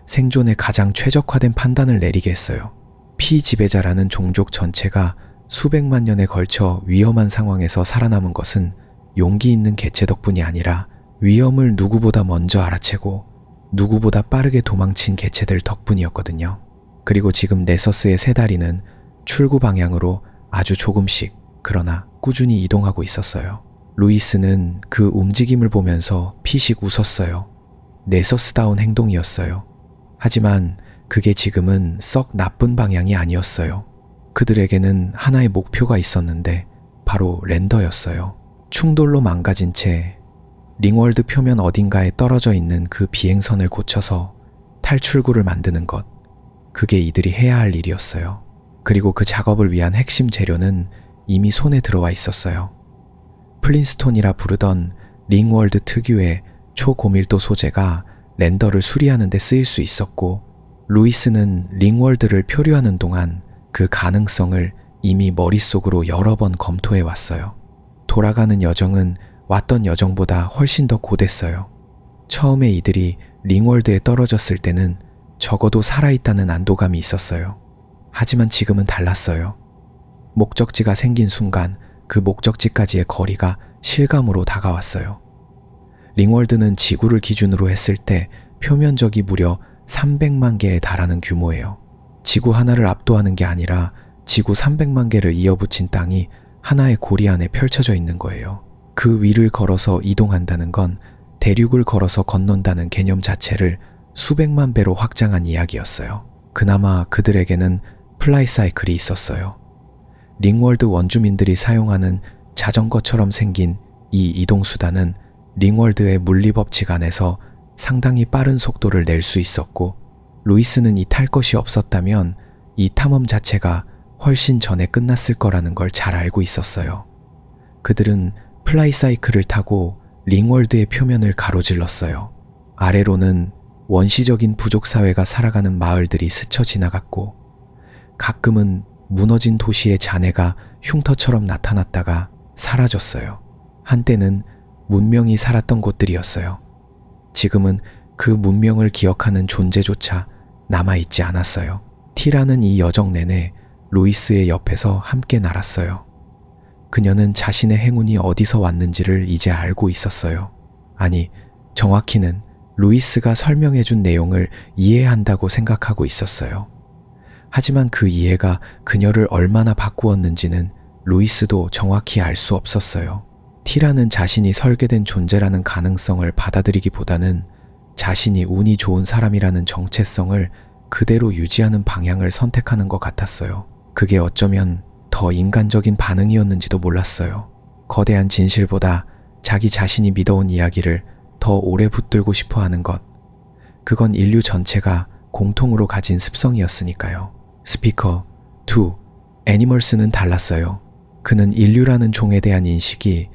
생존에 가장 최적화된 판단을 내리게 했어요. 피지배자라는 종족 전체가 수백만 년에 걸쳐 위험한 상황에서 살아남은 것은 용기 있는 개체 덕분이 아니라 위험을 누구보다 먼저 알아채고 누구보다 빠르게 도망친 개체들 덕분이었거든요. 그리고 지금 네서스의 세 다리는 출구 방향으로 아주 조금씩 그러나 꾸준히 이동하고 있었어요. 루이스는 그 움직임을 보면서 피식 웃었어요. 네서스다운 행동이었어요. 하지만 그게 지금은 썩 나쁜 방향이 아니었어요. 그들에게는 하나의 목표가 있었는데 바로 랜더였어요. 충돌로 망가진 채 링월드 표면 어딘가에 떨어져 있는 그 비행선을 고쳐서 탈출구를 만드는 것. 그게 이들이 해야 할 일이었어요. 그리고 그 작업을 위한 핵심 재료는 이미 손에 들어와 있었어요. 플린스톤이라 부르던 링월드 특유의 초고밀도 소재가 랜더를 수리하는 데 쓰일 수 있었고, 루이스는 링월드를 표류하는 동안 그 가능성을 이미 머릿속으로 여러 번 검토해 왔어요. 돌아가는 여정은 왔던 여정보다 훨씬 더 고됐어요. 처음에 이들이 링월드에 떨어졌을 때는 적어도 살아있다는 안도감이 있었어요. 하지만 지금은 달랐어요. 목적지가 생긴 순간 그 목적지까지의 거리가 실감으로 다가왔어요. 링월드는 지구를 기준으로 했을 때 표면적이 무려 300만 개에 달하는 규모예요. 지구 하나를 압도하는 게 아니라 지구 300만 개를 이어붙인 땅이 하나의 고리 안에 펼쳐져 있는 거예요. 그 위를 걸어서 이동한다는 건 대륙을 걸어서 건넌다는 개념 자체를 수백만 배로 확장한 이야기였어요. 그나마 그들에게는 플라이 사이클이 있었어요. 링월드 원주민들이 사용하는 자전거처럼 생긴 이 이동수단은 링월드의 물리법칙 안에서 상당히 빠른 속도를 낼 수 있었고, 루이스는 이 탈 것이 없었다면 이 탐험 자체가 훨씬 전에 끝났을 거라는 걸 잘 알고 있었어요. 그들은 플라이 사이클을 타고 링월드의 표면을 가로질렀어요. 아래로는 원시적인 부족사회가 살아가는 마을들이 스쳐 지나갔고, 가끔은 무너진 도시의 잔해가 흉터처럼 나타났다가 사라졌어요. 한때는 문명이 살았던 곳들이었어요. 지금은 그 문명을 기억하는 존재조차 남아있지 않았어요. 티라는 이 여정 내내 루이스의 옆에서 함께 날았어요. 그녀는 자신의 행운이 어디서 왔는지를 이제 알고 있었어요. 아니, 정확히는 루이스가 설명해준 내용을 이해한다고 생각하고 있었어요. 하지만 그 이해가 그녀를 얼마나 바꾸었는지는 루이스도 정확히 알 수 없었어요. 티라는 자신이 설계된 존재라는 가능성을 받아들이기보다는 자신이 운이 좋은 사람이라는 정체성을 그대로 유지하는 방향을 선택하는 것 같았어요. 그게 어쩌면 더 인간적인 반응이었는지도 몰랐어요. 거대한 진실보다 자기 자신이 믿어온 이야기를 더 오래 붙들고 싶어 하는 것. 그건 인류 전체가 공통으로 가진 습성이었으니까요. 스피커 2, 애니멀스는 달랐어요. 그는 인류라는 종에 대한 인식이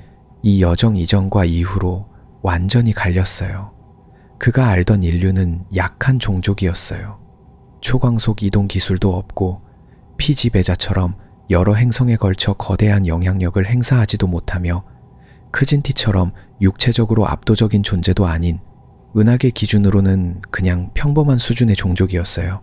이 여정 이전과 이후로 완전히 갈렸어요. 그가 알던 인류는 약한 종족이었어요. 초광속 이동 기술도 없고 피지배자처럼 여러 행성에 걸쳐 거대한 영향력을 행사하지도 못하며 크진티처럼 육체적으로 압도적인 존재도 아닌 은하계 기준으로는 그냥 평범한 수준의 종족이었어요.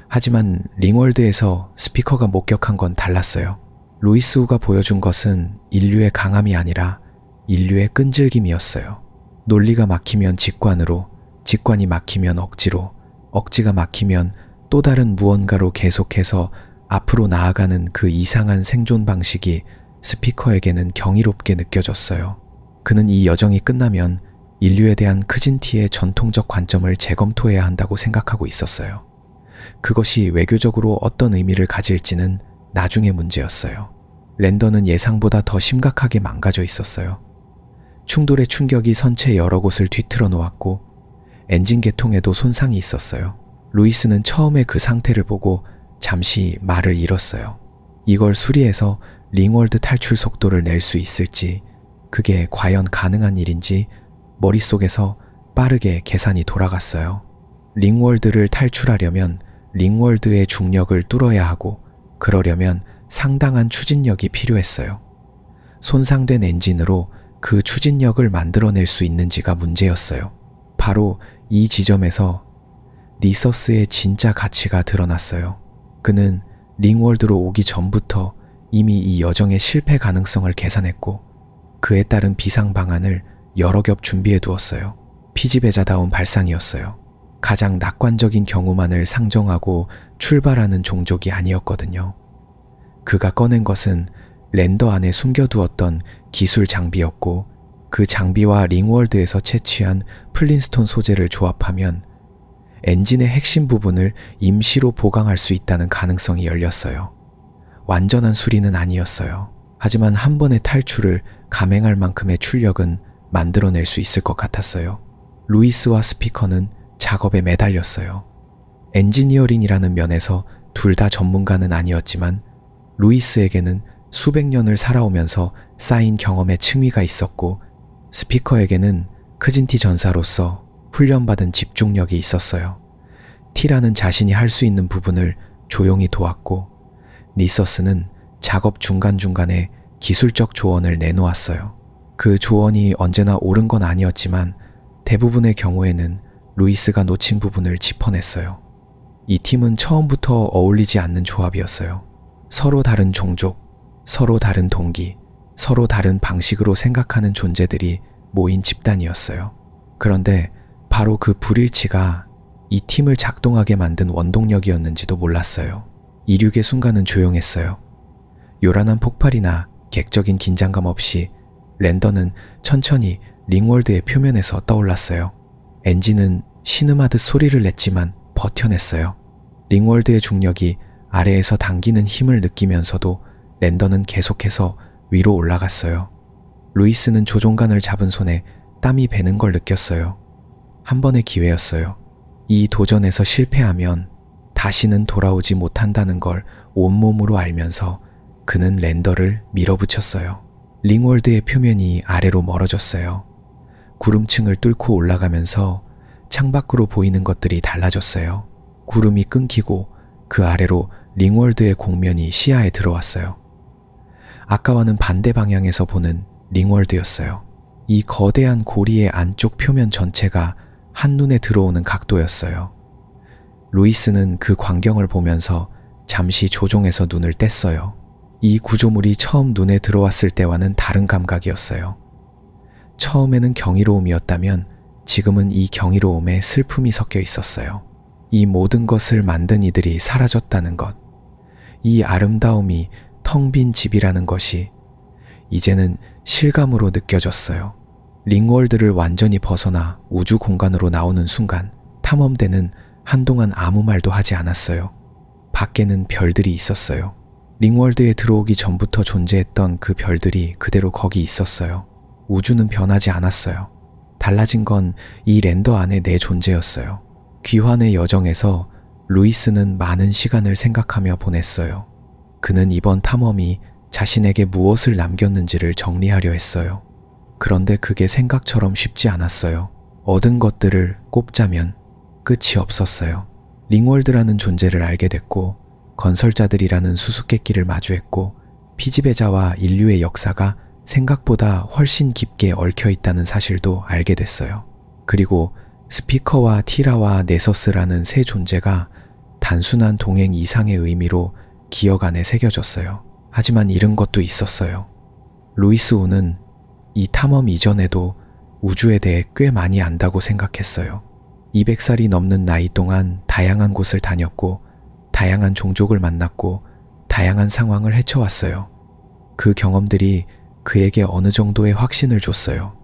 하지만 링월드에서 스피커가 목격한 건 달랐어요. 루이스 우가 보여준 것은 인류의 강함이 아니라 인류의 끈질김이었어요. 논리가 막히면 직관으로, 직관이 막히면 억지로, 억지가 막히면 또 다른 무언가로 계속해서 앞으로 나아가는 그 이상한 생존 방식이 스피커에게는 경이롭게 느껴졌어요. 그는 이 여정이 끝나면 인류에 대한 크진티의 전통적 관점을 재검토해야 한다고 생각하고 있었어요. 그것이 외교적으로 어떤 의미를 가질지는 나중의 문제였어요. 랜더는 예상보다 더 심각하게 망가져 있었어요. 충돌의 충격이 선체 여러 곳을 뒤틀어 놓았고 엔진 계통에도 손상이 있었어요. 루이스는 처음에 그 상태를 보고 잠시 말을 잃었어요. 이걸 수리해서 링월드 탈출 속도를 낼 수 있을지, 그게 과연 가능한 일인지 머릿속에서 빠르게 계산이 돌아갔어요. 링월드를 탈출하려면 링월드의 중력을 뚫어야 하고, 그러려면 상당한 추진력이 필요했어요. 손상된 엔진으로 그 추진력을 만들어낼 수 있는지가 문제였어요. 바로 이 지점에서 니서스의 진짜 가치가 드러났어요. 그는 링월드로 오기 전부터 이미 이 여정의 실패 가능성을 계산했고, 그에 따른 비상 방안을 여러 겹 준비해 두었어요. 피지배자다운 발상이었어요. 가장 낙관적인 경우만을 상정하고 출발하는 종족이 아니었거든요. 그가 꺼낸 것은 랜더 안에 숨겨두었던 기술 장비였고, 그 장비와 링월드에서 채취한 플린스톤 소재를 조합하면 엔진의 핵심 부분을 임시로 보강할 수 있다는 가능성이 열렸어요. 완전한 수리는 아니었어요. 하지만 한 번의 탈출을 감행할 만큼의 출력은 만들어낼 수 있을 것 같았어요. 루이스와 스피커는 작업에 매달렸어요. 엔지니어링이라는 면에서 둘 다 전문가는 아니었지만 루이스에게는 수백 년을 살아오면서 쌓인 경험의 층위가 있었고, 스피커에게는 크진티 전사로서 훈련받은 집중력이 있었어요. 티라는 자신이 할 수 있는 부분을 조용히 도왔고, 니서스는 작업 중간중간에 기술적 조언을 내놓았어요. 그 조언이 언제나 옳은 건 아니었지만 대부분의 경우에는 루이스가 놓친 부분을 짚어냈어요. 이 팀은 처음부터 어울리지 않는 조합이었어요. 서로 다른 종족, 서로 다른 동기, 서로 다른 방식으로 생각하는 존재들이 모인 집단이었어요. 그런데 바로 그 불일치가 이 팀을 작동하게 만든 원동력이었는지도 몰랐어요. 이륙의 순간은 조용했어요. 요란한 폭발이나 객적인 긴장감 없이 랜더는 천천히 링월드의 표면에서 떠올랐어요. 엔진은 신음하듯 소리를 냈지만 버텨냈어요. 링월드의 중력이 아래에서 당기는 힘을 느끼면서도 랜더는 계속해서 위로 올라갔어요. 루이스는 조종간을 잡은 손에 땀이 배는 걸 느꼈어요. 한 번의 기회였어요. 이 도전에서 실패하면 다시는 돌아오지 못한다는 걸 온몸으로 알면서 그는 랜더를 밀어붙였어요. 링월드의 표면이 아래로 멀어졌어요. 구름층을 뚫고 올라가면서 창밖으로 보이는 것들이 달라졌어요. 구름이 끊기고 그 아래로 링월드의 공면이 시야에 들어왔어요. 아까와는 반대 방향에서 보는 링월드였어요. 이 거대한 고리의 안쪽 표면 전체가 한눈에 들어오는 각도였어요. 루이스는 그 광경을 보면서 잠시 조종에서 눈을 뗐어요. 이 구조물이 처음 눈에 들어왔을 때와는 다른 감각이었어요. 처음에는 경이로움이었다면 지금은 이 경이로움에 슬픔이 섞여 있었어요. 이 모든 것을 만든 이들이 사라졌다는 것, 이 아름다움이 텅 빈 집이라는 것이 이제는 실감으로 느껴졌어요. 링월드를 완전히 벗어나 우주 공간으로 나오는 순간 탐험대는 한동안 아무 말도 하지 않았어요. 밖에는 별들이 있었어요. 링월드에 들어오기 전부터 존재했던 그 별들이 그대로 거기 있었어요. 우주는 변하지 않았어요. 달라진 건 이 랜더 안에 내 존재였어요. 귀환의 여정에서 루이스는 많은 시간을 생각하며 보냈어요. 그는 이번 탐험이 자신에게 무엇을 남겼는지를 정리하려 했어요. 그런데 그게 생각처럼 쉽지 않았어요. 얻은 것들을 꼽자면 끝이 없었어요. 링월드라는 존재를 알게 됐고, 건설자들이라는 수수께끼를 마주했고, 피지배자와 인류의 역사가 생각보다 훨씬 깊게 얽혀 있다는 사실도 알게 됐어요. 그리고 스피커와 티라와 네서스라는 세 존재가 단순한 동행 이상의 의미로 기억 안에 새겨졌어요. 하지만 잃은 것도 있었어요. 루이스 우는 이 탐험 이전에도 우주에 대해 꽤 많이 안다고 생각했어요. 200살이 넘는 나이 동안 다양한 곳을 다녔고, 다양한 종족을 만났고, 다양한 상황을 헤쳐왔어요. 그 경험들이 그에게 어느 정도의 확신을 줬어요.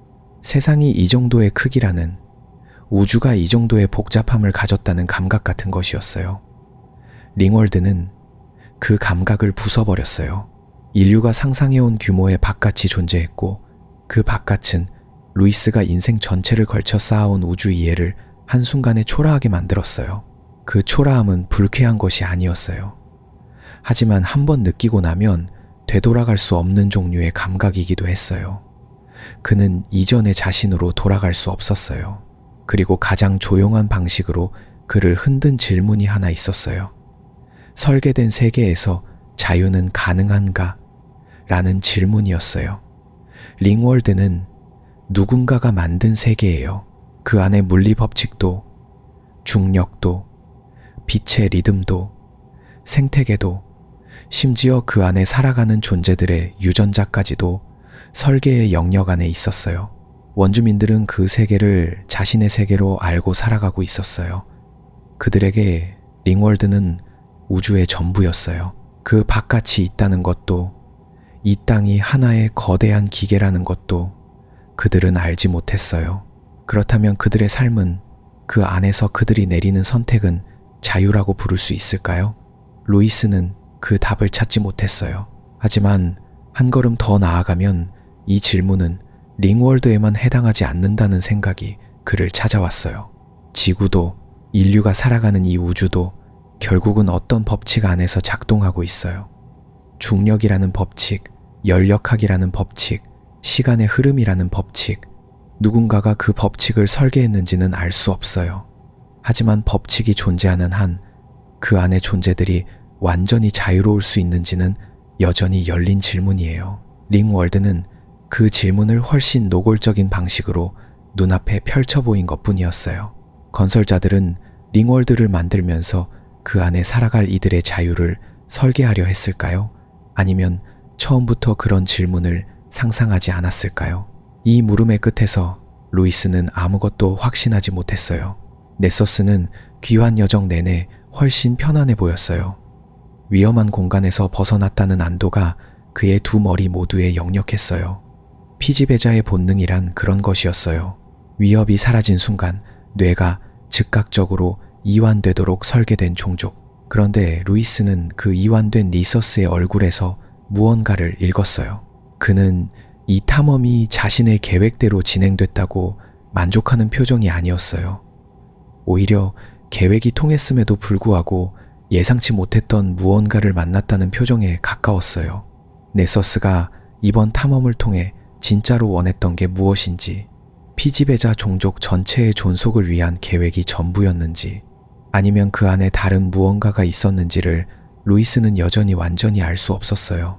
세상이 이 정도의 크기라는, 우주가 이 정도의 복잡함을 가졌다는 감각 같은 것이었어요. 링월드는 그 감각을 부숴버렸어요. 인류가 상상해온 규모의 바깥이 존재했고, 그 바깥은 루이스가 인생 전체를 걸쳐 쌓아온 우주 이해를 한순간에 초라하게 만들었어요. 그 초라함은 불쾌한 것이 아니었어요. 하지만 한번 느끼고 나면 되돌아갈 수 없는 종류의 감각이기도 했어요. 그는 이전의 자신으로 돌아갈 수 없었어요. 그리고 가장 조용한 방식으로 그를 흔든 질문이 하나 있었어요. 설계된 세계에서 자유는 가능한가? 라는 질문이었어요. 링월드는 누군가가 만든 세계예요. 그 안에 물리 법칙도, 중력도, 빛의 리듬도, 생태계도, 심지어 그 안에 살아가는 존재들의 유전자까지도 설계의 영역 안에 있었어요. 원주민들은 그 세계를 자신의 세계로 알고 살아가고 있었어요. 그들에게 링월드는 우주의 전부였어요. 그 바깥이 있다는 것도, 이 땅이 하나의 거대한 기계라는 것도 그들은 알지 못했어요. 그렇다면 그들의 삶은, 그 안에서 그들이 내리는 선택은 자유라고 부를 수 있을까요? 루이스는 그 답을 찾지 못했어요. 하지만 한 걸음 더 나아가면 이 질문은 링월드에만 해당하지 않는다는 생각이 그를 찾아왔어요. 지구도, 인류가 살아가는 이 우주도 결국은 어떤 법칙 안에서 작동하고 있어요. 중력이라는 법칙, 열역학이라는 법칙, 시간의 흐름이라는 법칙, 누군가가 그 법칙을 설계했는지는 알 수 없어요. 하지만 법칙이 존재하는 한 그 안의 존재들이 완전히 자유로울 수 있는지는 여전히 열린 질문이에요. 링월드는 그 질문을 훨씬 노골적인 방식으로 눈앞에 펼쳐 보인 것뿐이었어요. 건설자들은 링월드를 만들면서 그 안에 살아갈 이들의 자유를 설계하려 했을까요? 아니면 처음부터 그런 질문을 상상하지 않았을까요? 이 물음의 끝에서 루이스는 아무것도 확신하지 못했어요. 네서스는 귀환 여정 내내 훨씬 편안해 보였어요. 위험한 공간에서 벗어났다는 안도가 그의 두 머리 모두에 역력했어요. 피지배자의 본능이란 그런 것이었어요. 위협이 사라진 순간 뇌가 즉각적으로 이완되도록 설계된 종족. 그런데 루이스는 그 이완된 니서스의 얼굴에서 무언가를 읽었어요. 그는 이 탐험이 자신의 계획대로 진행됐다고 만족하는 표정이 아니었어요. 오히려 계획이 통했음에도 불구하고 예상치 못했던 무언가를 만났다는 표정에 가까웠어요. 네서스가 이번 탐험을 통해 진짜로 원했던 게 무엇인지, 피지배자 종족 전체의 존속을 위한 계획이 전부였는지, 아니면 그 안에 다른 무언가가 있었는지를 루이스는 여전히 완전히 알 수 없었어요.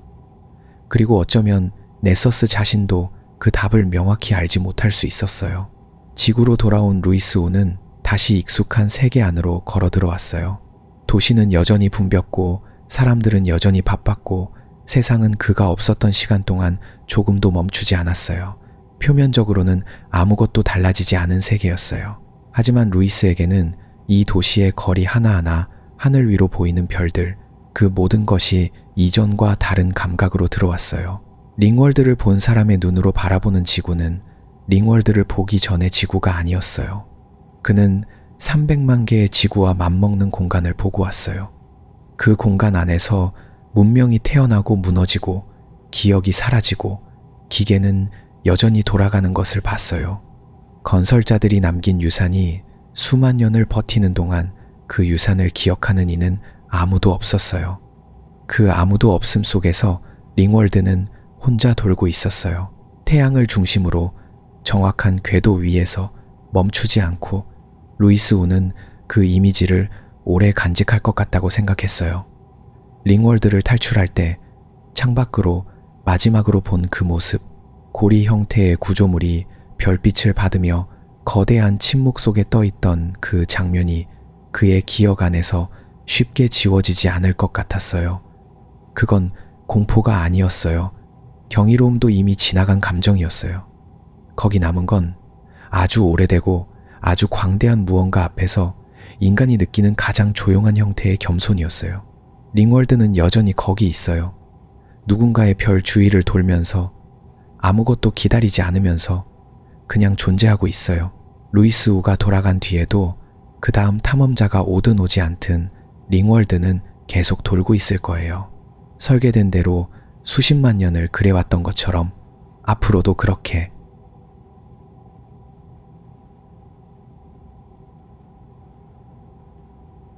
그리고 어쩌면 네서스 자신도 그 답을 명확히 알지 못할 수 있었어요. 지구로 돌아온 루이스 우는 다시 익숙한 세계 안으로 걸어 들어왔어요. 도시는 여전히 붐볐고 사람들은 여전히 바빴고 세상은 그가 없었던 시간 동안 조금도 멈추지 않았어요. 표면적으로는 아무것도 달라지지 않은 세계였어요. 하지만 루이스에게는 이 도시의 거리 하나하나, 하늘 위로 보이는 별들, 그 모든 것이 이전과 다른 감각으로 들어왔어요. 링월드를 본 사람의 눈으로 바라보는 지구는 링월드를 보기 전의 지구가 아니었어요. 그는 300만 개의 지구와 맞먹는 공간을 보고 왔어요. 그 공간 안에서 문명이 태어나고 무너지고 기억이 사라지고 기계는 여전히 돌아가는 것을 봤어요. 건설자들이 남긴 유산이 수만 년을 버티는 동안 그 유산을 기억하는 이는 아무도 없었어요. 그 아무도 없음 속에서 링월드는 혼자 돌고 있었어요. 태양을 중심으로 정확한 궤도 위에서 멈추지 않고 루이스 우는 그 이미지를 오래 간직할 것 같다고 생각했어요. 링월드를 탈출할 때 창밖으로 마지막으로 본 그 모습, 고리 형태의 구조물이 별빛을 받으며 거대한 침묵 속에 떠있던 그 장면이 그의 기억 안에서 쉽게 지워지지 않을 것 같았어요. 그건 공포가 아니었어요. 경이로움도 이미 지나간 감정이었어요. 거기 남은 건 아주 오래되고 아주 광대한 무언가 앞에서 인간이 느끼는 가장 조용한 형태의 겸손이었어요. 링월드는 여전히 거기 있어요. 누군가의 별 주위를 돌면서 아무것도 기다리지 않으면서 그냥 존재하고 있어요. 루이스 우가 돌아간 뒤에도 그 다음 탐험자가 오든 오지 않든 링월드는 계속 돌고 있을 거예요. 설계된 대로 수십만 년을 그래왔던 것처럼 앞으로도 그렇게